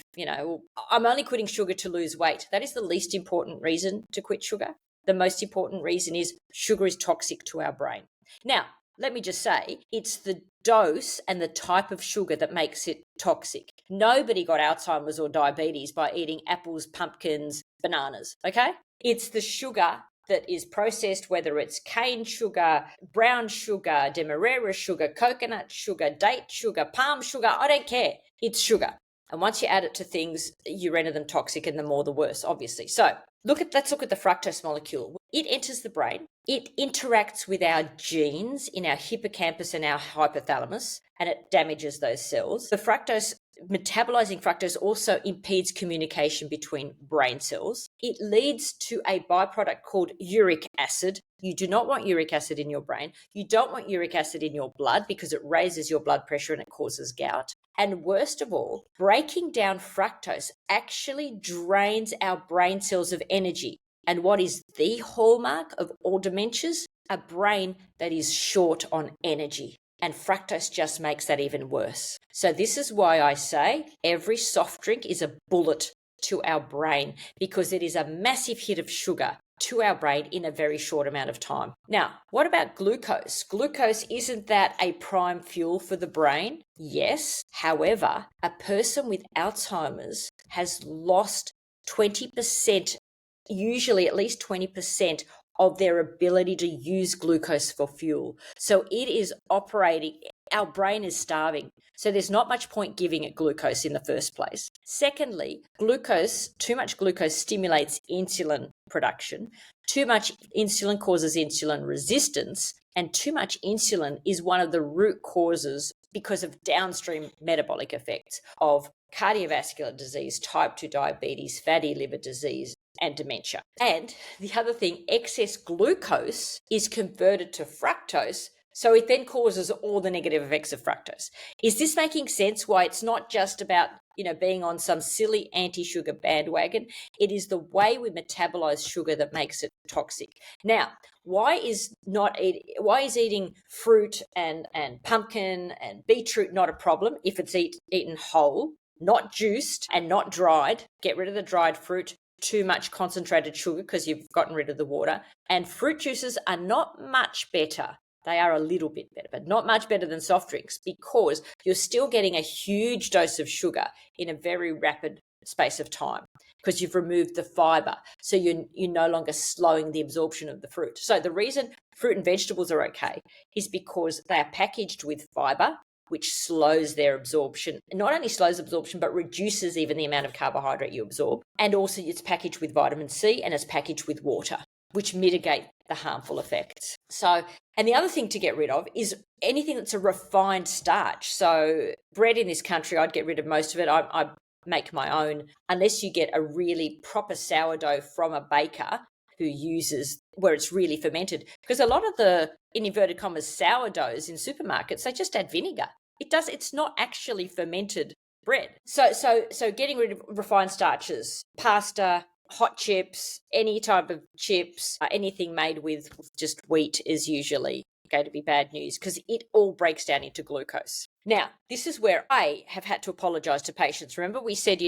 I'm only quitting sugar to lose weight. That is the least important reason to quit sugar. The most important reason is sugar is toxic to our brain. Now, let me just say, it's the dose and the type of sugar that makes it toxic. Nobody got Alzheimer's or diabetes by eating apples, pumpkins, bananas, okay? It's the sugar that is processed, whether it's cane sugar, brown sugar, demerara sugar, coconut sugar, date sugar, palm sugar, I don't care. It's sugar. And once you add it to things, you render them toxic, and the more the worse, obviously. So let's look at the fructose molecule. It enters the brain. It interacts with our genes in our hippocampus and our hypothalamus, and it damages those cells. Metabolizing fructose also impedes communication between brain cells. It leads to a byproduct called uric acid. You do not want uric acid in your brain. You don't want uric acid in your blood because it raises your blood pressure and it causes gout. And worst of all, breaking down fructose actually drains our brain cells of energy. And what is the hallmark of all dementias? A brain that is short on energy. And fructose just makes that even worse. So this is why I say every soft drink is a bullet to our brain, because it is a massive hit of sugar to our brain in a very short amount of time. Now, what about glucose? Glucose, isn't that a prime fuel for the brain? Yes. However, a person with Alzheimer's has lost 20%, usually at least 20% of their ability to use glucose for fuel. So it is operating, our brain is starving. So there's not much point giving it glucose in the first place. Secondly, too much glucose stimulates insulin production. Too much insulin causes insulin resistance, and too much insulin is one of the root causes because of downstream metabolic effects of cardiovascular disease, type 2 diabetes, fatty liver disease, and dementia. And the other thing, excess glucose is converted to fructose, so it then causes all the negative effects of fructose. Is this making sense why it's not just about, being on some silly anti-sugar bandwagon? It is the way we metabolize sugar that makes it toxic. Now, why is eating fruit and pumpkin and beetroot not a problem if it's eaten whole, not juiced and not dried? Get rid of the dried fruit. Too much concentrated sugar because you've gotten rid of the water. And fruit juices are not much better. They are a little bit better, but not much better than soft drinks, because you're still getting a huge dose of sugar in a very rapid space of time because you've removed the fiber. So you're no longer slowing the absorption of the fruit. So the reason fruit and vegetables are okay is because they are packaged with fiber, which slows their absorption. Not only slows absorption, but reduces even the amount of carbohydrate you absorb. And also it's packaged with vitamin C and it's packaged with water, which mitigate the harmful effects. So, and the other thing to get rid of is anything that's a refined starch. So bread in this country, I'd get rid of most of it. I make my own, unless you get a really proper sourdough from a baker who uses, where it's really fermented. Because a lot of the, in inverted commas, sourdoughs in supermarkets, they just add vinegar. It's not actually fermented bread. So getting rid of refined starches, pasta, hot chips, any type of chips, anything made with just wheat is usually going to be bad news because it all breaks down into glucose. Now, this is where I have had to apologize to patients. Remember we said,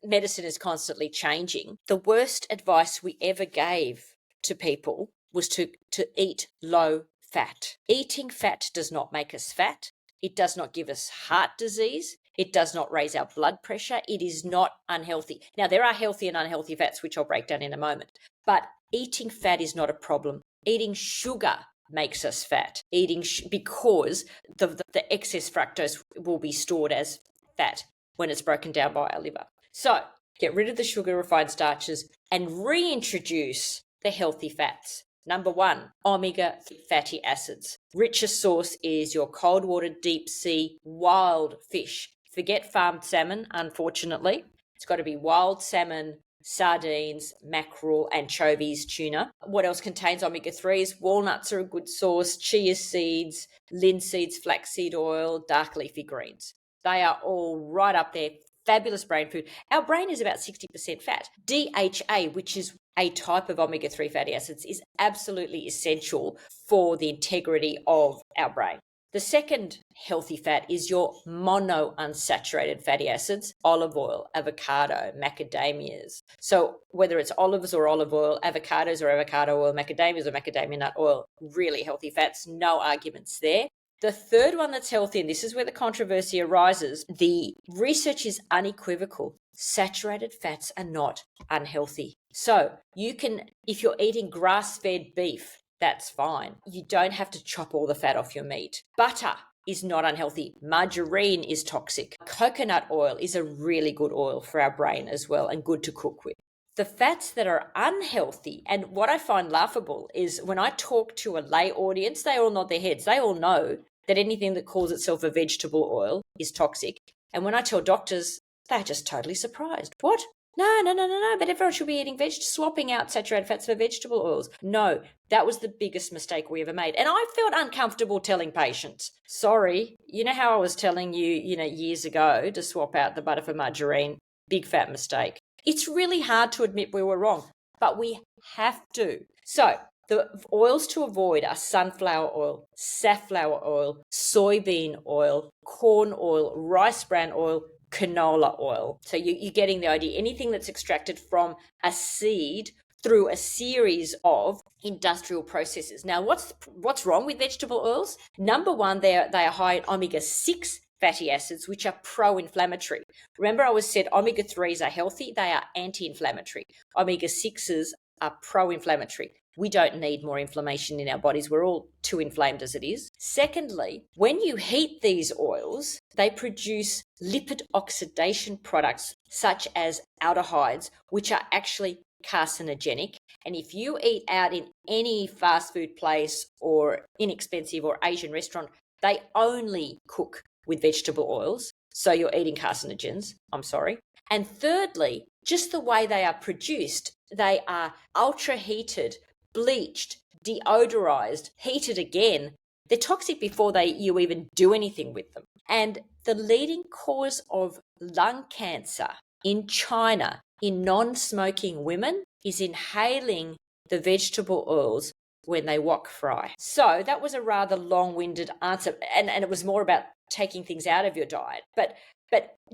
medicine is constantly changing. The worst advice we ever gave to people was to eat low fat. Eating fat does not make us fat. It does not give us heart disease. It does not raise our blood pressure. It is not unhealthy. Now, there are healthy and unhealthy fats, which I'll break down in a moment. But eating fat is not a problem. Eating sugar makes us fat. Because the excess fructose will be stored as fat when it's broken down by our liver. So get rid of the sugar, refined starches, and reintroduce the healthy fats. Number 1, omega-3 fatty acids. Richest source is your cold water, deep sea, wild fish. Forget farmed salmon, unfortunately. It's got to be wild salmon, sardines, mackerel, anchovies, tuna. What else contains omega-3s? Walnuts are a good source, chia seeds, linseeds, flaxseed oil, dark leafy greens. They are all right up there. Fabulous brain food. Our brain is about 60% fat. DHA, which is a type of omega-3 fatty acids, is absolutely essential for the integrity of our brain. The second healthy fat is your monounsaturated fatty acids, olive oil, avocado, macadamias. So whether it's olives or olive oil, avocados or avocado oil, macadamias or macadamia nut oil, really healthy fats, no arguments there. The third one that's healthy, and this is where the controversy arises, the research is unequivocal. Saturated fats are not unhealthy. So you can, if you're eating grass-fed beef, that's fine. You don't have to chop all the fat off your meat. Butter is not unhealthy. Margarine is toxic. Coconut oil is a really good oil for our brain as well and good to cook with. The fats that are unhealthy, and what I find laughable is when I talk to a lay audience, they all nod their heads. They all know that anything that calls itself a vegetable oil is toxic. And when I tell doctors, they're just totally surprised. What? No, but everyone should be eating swapping out saturated fats for vegetable oils. No, that was the biggest mistake we ever made. And I felt uncomfortable telling patients, sorry, you know how I was telling you, years ago to swap out the butter for margarine? Big fat mistake. It's really hard to admit we were wrong, but we have to. So the oils to avoid are sunflower oil, safflower oil, soybean oil, corn oil, rice bran oil, canola oil. So you're getting the idea. Anything that's extracted from a seed through a series of industrial processes. Now, what's wrong with vegetable oils? Number 1, they are high in omega-6 fatty acids, which are pro-inflammatory. Remember, I said omega-3s are healthy. They are anti-inflammatory. Omega-6s are pro-inflammatory. We don't need more inflammation in our bodies. We're all too inflamed as it is. Secondly, when you heat these oils, they produce lipid oxidation products such as aldehydes, which are actually carcinogenic. And if you eat out in any fast food place or inexpensive or Asian restaurant, they only cook with vegetable oils. So you're eating carcinogens. I'm sorry. And thirdly, just the way they are produced, they are ultra heated, bleached, deodorized, heated again. They're toxic before you even do anything with them. And the leading cause of lung cancer in China in non-smoking women is inhaling the vegetable oils when they wok fry. So that was a rather long-winded answer, and it was more about taking things out of your diet. But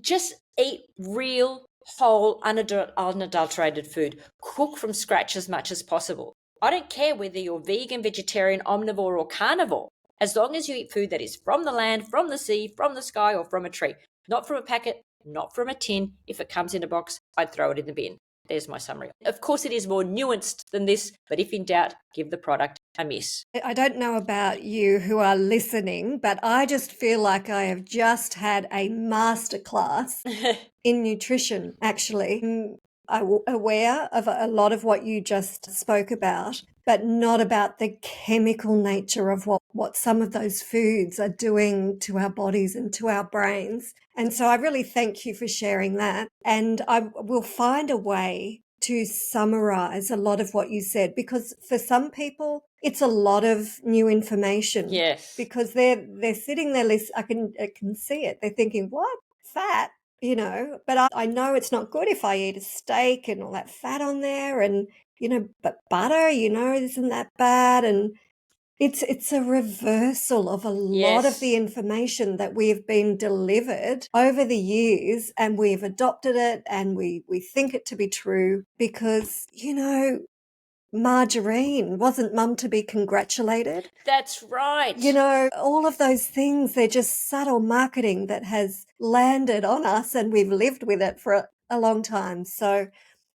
just eat real, whole, unadulterated food. Cook from scratch as much as possible. I don't care whether you're vegan, vegetarian, omnivore, or carnivore, as long as you eat food that is from the land, from the sea, from the sky, or from a tree. Not from a packet, not from a tin. If it comes in a box, I'd throw it in the bin. There's my summary. Of course, it is more nuanced than this, but if in doubt, give the product a miss. I don't know about you who are listening, but I just feel like I have just had a masterclass in nutrition, actually. I'm aware of a lot of what you just spoke about, but not about the chemical nature of what some of those foods are doing to our bodies and to our brains. And so I really thank you for sharing that. And I will find a way to summarize a lot of what you said, because for some people, it's a lot of new information. Yes. Because they're sitting there, I can see it. They're thinking, what? Fat? But I know it's not good if I eat a steak and all that fat on there and, but butter, isn't that bad? And it's a reversal of a lot of the information that we have been delivered over the years, and we've adopted it and we think it to be true because, margarine. Wasn't mum to be congratulated? That's right. You know, all of those things, they're just subtle marketing that has landed on us and we've lived with it for a long time. So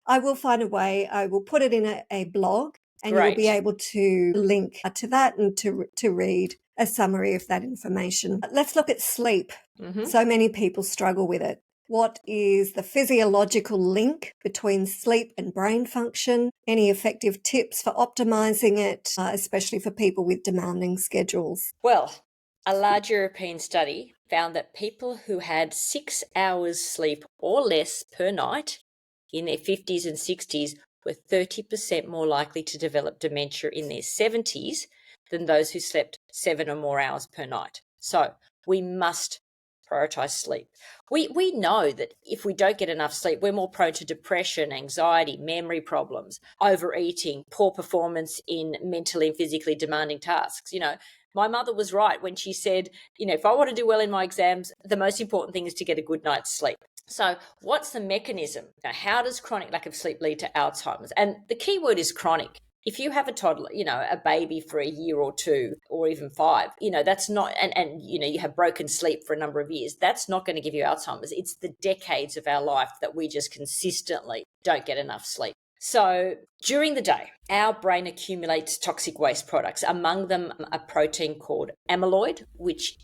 I will find a way. I will put it in a blog and you'll be Great. able to link to that and to read a summary of that information. Let's look at sleep. Mm-hmm. So many people struggle with it. What is the physiological link between sleep and brain function? Any effective tips for optimizing it, especially for people with demanding schedules? Well, a large European study found that people who had 6 hours sleep or less per night in their 50s and 60s were 30% more likely to develop dementia in their 70s than those who slept 7 or more hours per night. So we must prioritize sleep. We know that if we don't get enough sleep, we're more prone to depression, anxiety, memory problems, overeating, poor performance in mentally and physically demanding tasks. You know, my mother was right when she said, you know, if I want to do well in my exams, the most important thing is to get a good night's sleep. So what's the mechanism? Now, how does chronic lack of sleep lead to Alzheimer's? And the key word is chronic. If you have a toddler, you know, a baby for a year or two or even 5, you know, that's not, and you know, you have broken sleep for a number of years, that's not going to give you Alzheimer's. It's the decades of our life that we just consistently don't get enough sleep. So during the day, our brain accumulates toxic waste products, among them a protein called amyloid, which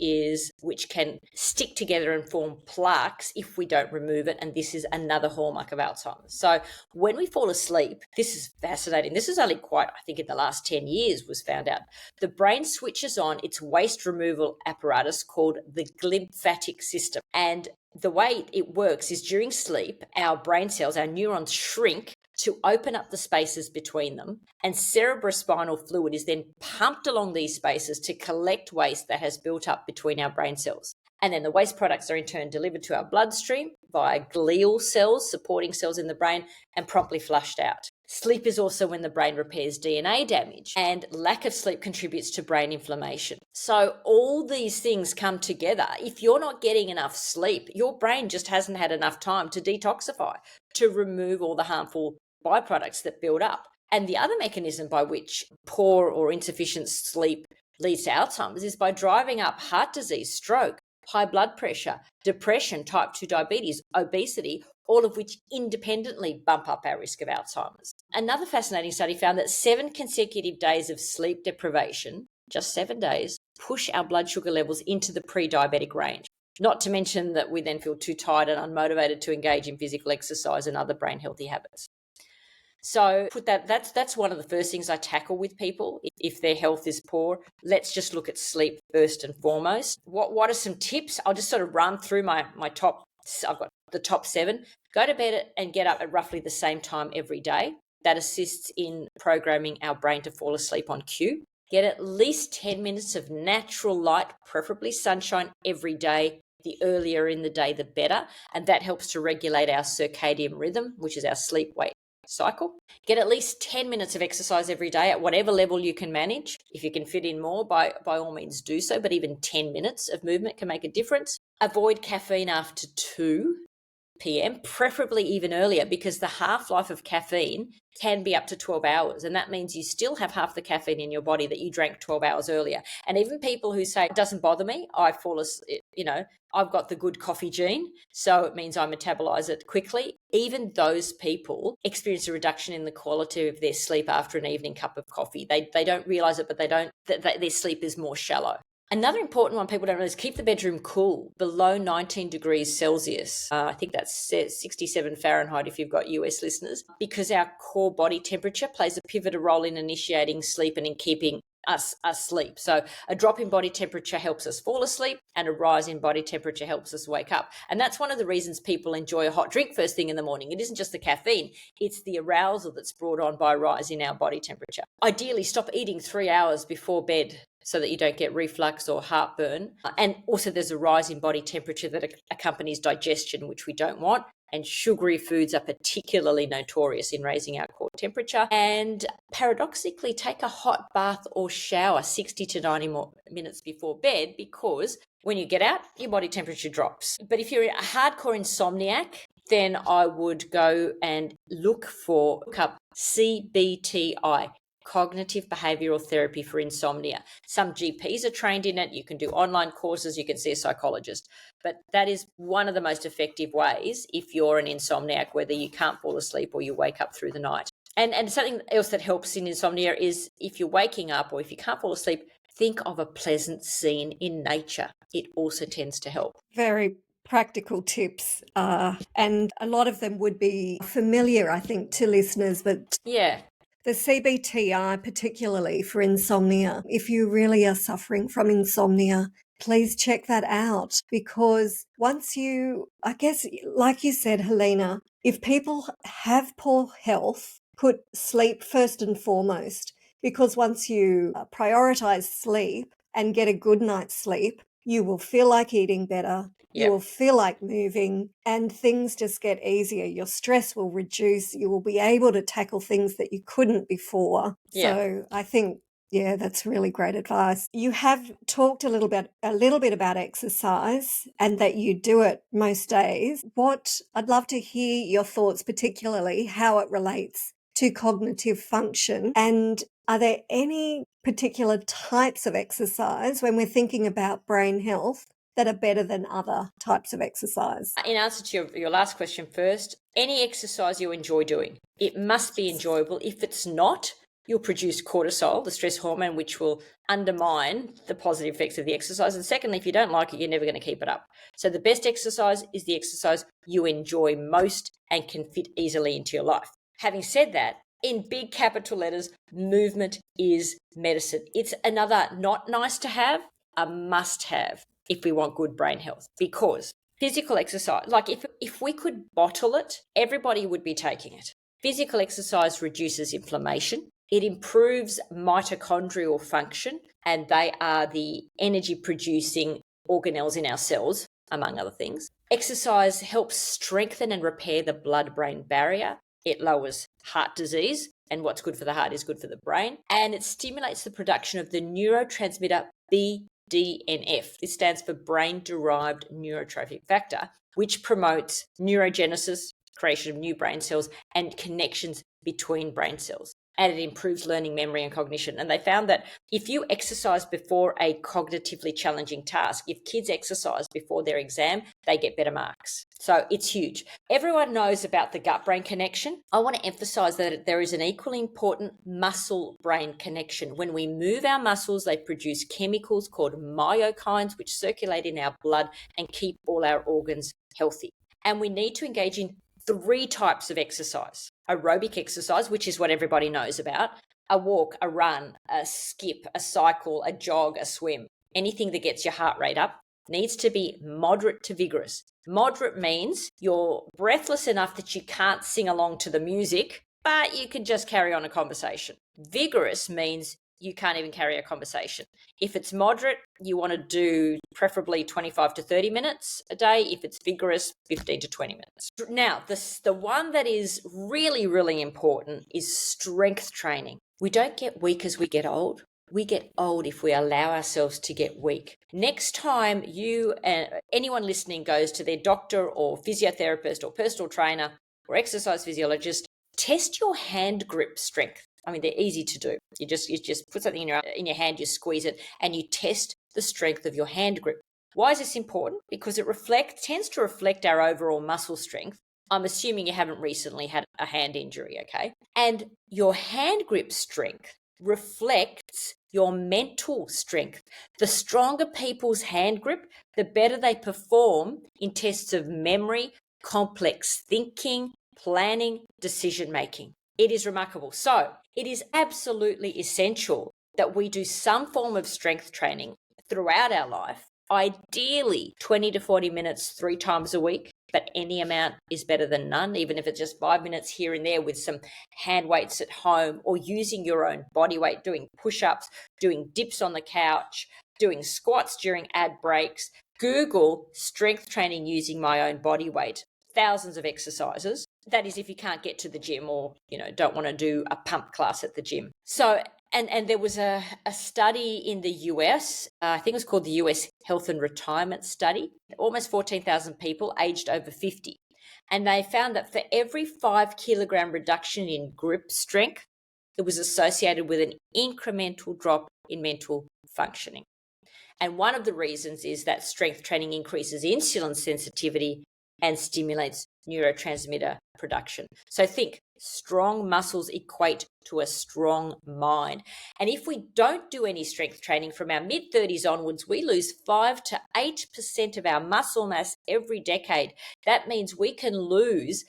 can stick together and form plaques if we don't remove it. And this is another hallmark of Alzheimer's. So when we fall asleep, this is fascinating. This is only quite, I think in the last 10 years was found out. The brain switches on its waste removal apparatus called the glymphatic system. And the way it works is during sleep, our brain cells, our neurons shrink to open up the spaces between them, and cerebrospinal fluid is then pumped along these spaces to collect waste that has built up between our brain cells. And then the waste products are in turn delivered to our bloodstream via glial cells, supporting cells in the brain, and promptly flushed out. Sleep is also when the brain repairs DNA damage, and lack of sleep contributes to brain inflammation. So all these things come together. If you're not getting enough sleep, your brain just hasn't had enough time to detoxify, to remove all the harmful byproducts that build up. And the other mechanism by which poor or insufficient sleep leads to Alzheimer's is by driving up heart disease, stroke, high blood pressure, depression, type 2 diabetes, obesity, all of which independently bump up our risk of Alzheimer's. Another fascinating study found that 7 consecutive days of sleep deprivation, just 7 days, push our blood sugar levels into the pre-diabetic range. Not to mention that we then feel too tired and unmotivated to engage in physical exercise and other brain healthy habits. So that's one of the first things I tackle with people if their health is poor. Let's just look at sleep first and foremost. What are some tips? I'll just sort of run through my top. I've got the top 7. Go to bed and get up at roughly the same time every day. That assists in programming our brain to fall asleep on cue. Get at least 10 minutes of natural light, preferably sunshine, every day. The earlier in the day, the better. And that helps to regulate our circadian rhythm, which is our sleep-wake cycle. Get at least 10 minutes of exercise every day at whatever level you can manage. If you can fit in more, by all means do so, but even 10 minutes of movement can make a difference. Avoid caffeine after 2 p.m., preferably even earlier, because the half-life of caffeine can be up to 12 hours. And that means you still have half the caffeine in your body that you drank 12 hours earlier. And even people who say, it doesn't bother me, I've got the good coffee gene, so it means I metabolize it quickly. Even those people experience a reduction in the quality of their sleep after an evening cup of coffee. They don't realize it, but their sleep is more shallow. Another important one people don't realize, keep the bedroom cool, below 19 degrees Celsius. I think that's 67 Fahrenheit if you've got US listeners, because our core body temperature plays a pivotal role in initiating sleep and in keeping us asleep. So a drop in body temperature helps us fall asleep, and a rise in body temperature helps us wake up. And that's one of the reasons people enjoy a hot drink first thing in the morning. It isn't just the caffeine, it's the arousal that's brought on by a rise in our body temperature. Ideally, stop eating 3 hours before bed so that you don't get reflux or heartburn. And also there's a rise in body temperature that accompanies digestion, which we don't want. And sugary foods are particularly notorious in raising our core temperature. And paradoxically, take a hot bath or shower 60 to 90 more minutes before bed, because when you get out, your body temperature drops. But if you're a hardcore insomniac, then I would go and look up CBTI, cognitive behavioral therapy for insomnia. Some GPs are trained in it. You can do online courses. You can see a psychologist. But that is one of the most effective ways if you're an insomniac, whether you can't fall asleep or you wake up through the night. And something else that helps in insomnia is if you're waking up or if you can't fall asleep, think of a pleasant scene in nature. It also tends to help. Very practical tips, and a lot of them would be familiar, I think, to listeners, but Yeah. the CBTI, particularly for insomnia, if you really are suffering from insomnia, please check that out, because once you, I guess, like you said, Helena, if people have poor health, put sleep first and foremost, because once you prioritize sleep and get a good night's sleep, you will feel like eating better. You Yep. will feel like moving, and things just get easier. Your stress will reduce. You will be able to tackle things that you couldn't before. Yeah. So I think, yeah, that's really great advice. You have talked a little bit about exercise and that you do it most days. I'd love to hear your thoughts, particularly how it relates to cognitive function, and are there any particular types of exercise when we're thinking about brain health that are better than other types of exercise? In answer to your last question first, any exercise you enjoy doing, it must be enjoyable. If it's not, you'll produce cortisol, the stress hormone, which will undermine the positive effects of the exercise. And secondly, if you don't like it, you're never going to keep it up. So the best exercise is the exercise you enjoy most and can fit easily into your life. Having said that, in big capital letters, movement is medicine. It's another not nice to have, a must have if we want good brain health, because physical exercise, like if we could bottle it, everybody would be taking it. Physical exercise reduces inflammation. It improves mitochondrial function, and they are the energy producing organelles in our cells, among other things. Exercise helps strengthen and repair the blood-brain barrier. It lowers heart disease, and what's good for the heart is good for the brain. And it stimulates the production of the neurotransmitter BDNF. This stands for brain-derived neurotrophic factor, which promotes neurogenesis, creation of new brain cells, and connections between brain cells. And it improves learning, memory, and cognition. And they found that if you exercise before a cognitively challenging task, if kids exercise before their exam, they get better marks. So it's huge. Everyone knows about the gut-brain connection. I want to emphasize that there is an equally important muscle-brain connection. When we move our muscles, they produce chemicals called myokines, which circulate in our blood and keep all our organs healthy. And we need to engage in 3 types of exercise. Aerobic exercise, which is what everybody knows about, a walk, a run, a skip, a cycle, a jog, a swim. Anything that gets your heart rate up needs to be moderate to vigorous. Moderate means you're breathless enough that you can't sing along to the music, but you can just carry on a conversation. Vigorous means you can't even carry a conversation. If it's moderate, you want to do preferably 25 to 30 minutes a day. If it's vigorous, 15 to 20 minutes. Now, the one that is really, really important is strength training. We don't get weak as we get old. We get old if we allow ourselves to get weak. Next time you anyone listening goes to their doctor or physiotherapist or personal trainer or exercise physiologist, test your hand grip strength. I mean, they're easy to do. You just put something in your hand, you squeeze it, and you test the strength of your hand grip. Why is this important? Because it tends to reflect our overall muscle strength. I'm assuming you haven't recently had a hand injury, okay? And your hand grip strength reflects your mental strength. The stronger people's hand grip, the better they perform in tests of memory, complex thinking, planning, decision making. It is remarkable. So it is absolutely essential that we do some form of strength training throughout our life, ideally 20 to 40 minutes 3 times a week, but any amount is better than none, even if it's just 5 minutes here and there with some hand weights at home, or using your own body weight, doing push-ups, doing dips on the couch, doing squats during ad breaks. Google strength training using my own body weight. Thousands of exercises. That is if you can't get to the gym or, don't want to do a pump class at the gym. So, and there was a study in the US, I think it was called the US Health and Retirement Study, almost 14,000 people aged over 50. And they found that for every 5 kilogram reduction in grip strength, it was associated with an incremental drop in mental functioning. And one of the reasons is that strength training increases insulin sensitivity and stimulates neurotransmitter production. So think, strong muscles equate to a strong mind. And if we don't do any strength training from our mid-30s onwards, we lose 5 to 8% of our muscle mass every decade. That means we can lose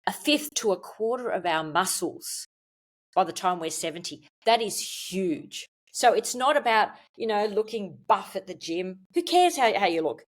a fifth to a quarter of our muscles by the time we're 70. That is huge. So it's not about, looking buff at the gym. Who cares how you look?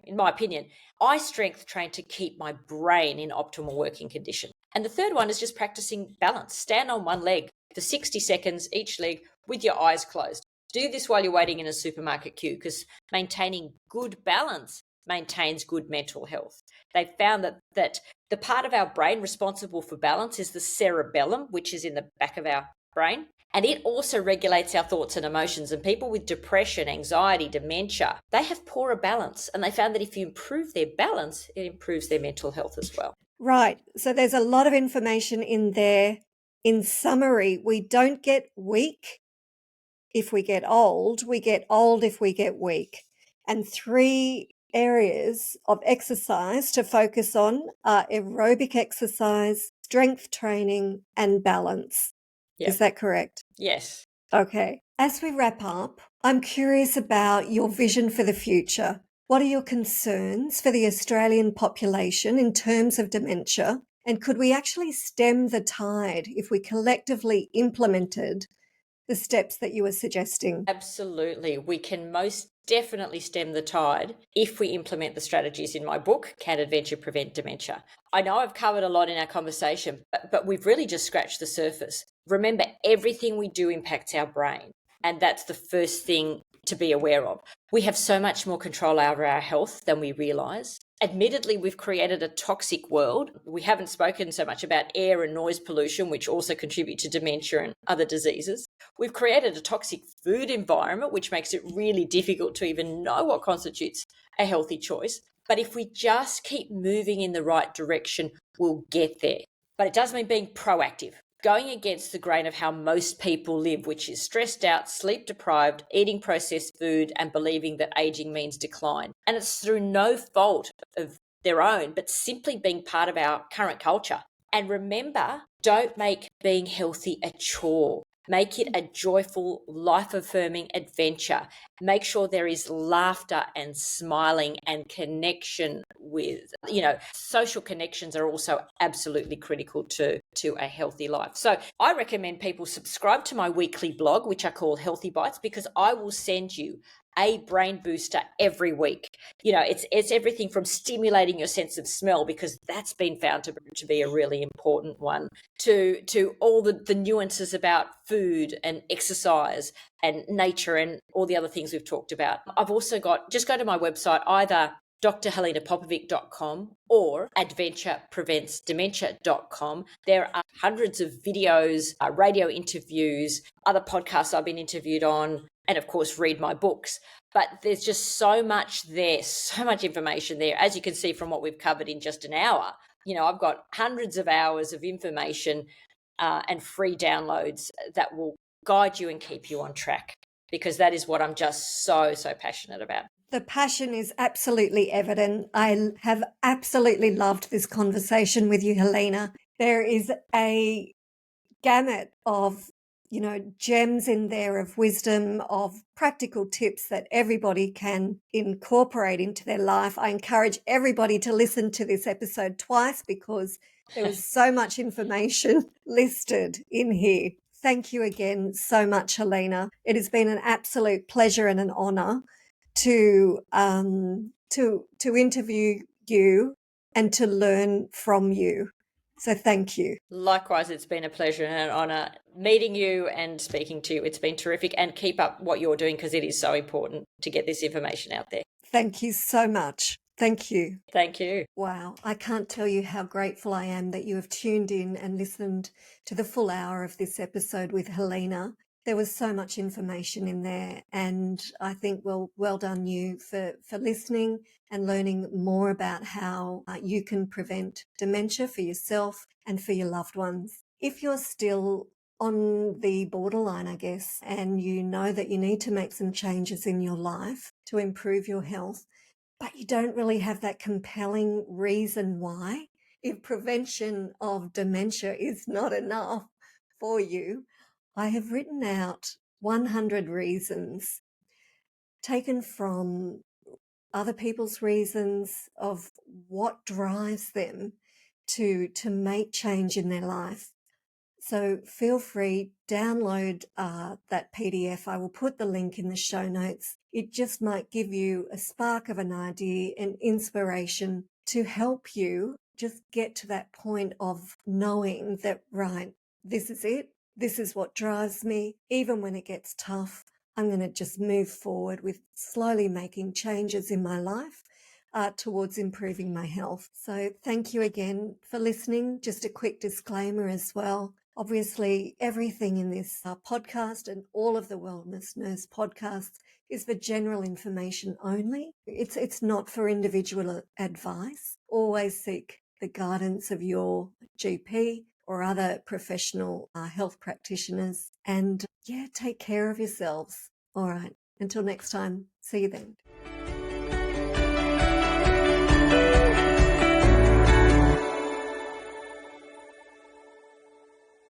In my opinion, I strength train to keep my brain in optimal working condition. And the third one is just practicing balance. Stand on one leg for 60 seconds each leg with your eyes closed. Do this while you're waiting in a supermarket queue, because maintaining good balance maintains good mental health. They found that the part of our brain responsible for balance is the cerebellum, which is in the back of our brain. And it also regulates our thoughts and emotions. And people with depression, anxiety, dementia, they have poorer balance. And they found that if you improve their balance, it improves their mental health as well. Right. So there's a lot of information in there. In summary, we don't get weak if we get old. We get old if we get weak. And 3 areas of exercise to focus on are aerobic exercise, strength training, and balance. Yep. Is that correct? Yes. Okay. As we wrap up, I'm curious about your vision for the future. What are your concerns for the Australian population in terms of dementia? And could we actually stem the tide if we collectively implemented the steps that you were suggesting? Absolutely. We can most definitely stem the tide if we implement the strategies in my book, Can Adventure Prevent Dementia? I know I've covered a lot in our conversation, but we've really just scratched the surface. Remember, everything we do impacts our brain, and that's the first thing to be aware of. We have so much more control over our health than we realise. Admittedly, we've created a toxic world. We haven't spoken so much about air and noise pollution, which also contribute to dementia and other diseases. We've created a toxic food environment, which makes it really difficult to even know what constitutes a healthy choice. But if we just keep moving in the right direction, we'll get there. But it does mean being proactive, going against the grain of how most people live, which is stressed out, sleep deprived, eating processed food, and believing that aging means decline. And it's through no fault of their own, but simply being part of our current culture. And remember, don't make being healthy a chore. Make it a joyful, life-affirming adventure. Make sure there is laughter and smiling and connection with, social connections are also absolutely critical to a healthy life. So I recommend people subscribe to my weekly blog, which I call Healthy Bites, because I will send you a brain booster every week. It's everything from stimulating your sense of smell, because that's been found to be a really important one, to all the nuances about food and exercise and nature and all the other things we've talked about. I've also just go to my website, either drhelenapopovic.com or adventurepreventsdementia.com. There are hundreds of videos, radio interviews, other podcasts I've been interviewed on, and of course, read my books. But there's just so much there, so much information there. As you can see from what we've covered in just an hour, I've got hundreds of hours of information and free downloads that will guide you and keep you on track, because that is what I'm just so passionate about. The passion is absolutely evident. I have absolutely loved this conversation with you, Helena. There is a gamut of, gems in there of wisdom, of practical tips that everybody can incorporate into their life. I encourage everybody to listen to this episode twice, because there was so much information listed in here. Thank you again so much, Helena. It has been an absolute pleasure and an honour to interview you and to learn from you. So thank you. Likewise, it's been a pleasure and an honour meeting you and speaking to you. It's been terrific, and keep up what you're doing, because it is so important to get this information out there. Thank you so much. Thank you. Thank you. Wow. I can't tell you how grateful I am that you have tuned in and listened to the full hour of this episode with Helena. There was so much information in there, and I think, well done you for listening and learning more about how you can prevent dementia for yourself and for your loved ones. If you're still on the borderline, I guess, and you know that you need to make some changes in your life to improve your health, but you don't really have that compelling reason why, if prevention of dementia is not enough for you, I have written out 100 reasons taken from other people's reasons of what drives them to make change in their life. So feel free, download that PDF. I will put the link in the show notes. It just might give you a spark of an idea and inspiration to help you just get to that point of knowing that, right, this is it. This is what drives me. Even when it gets tough, I'm going to just move forward with slowly making changes in my life towards improving my health. So thank you again for listening. Just a quick disclaimer as well. Obviously, everything in this podcast and all of the Wellness Nurse podcasts is for general information only. It's not for individual advice. Always seek the guidance of your GP or other professional health practitioners. And yeah, take care of yourselves. All right. Until next time. See you then.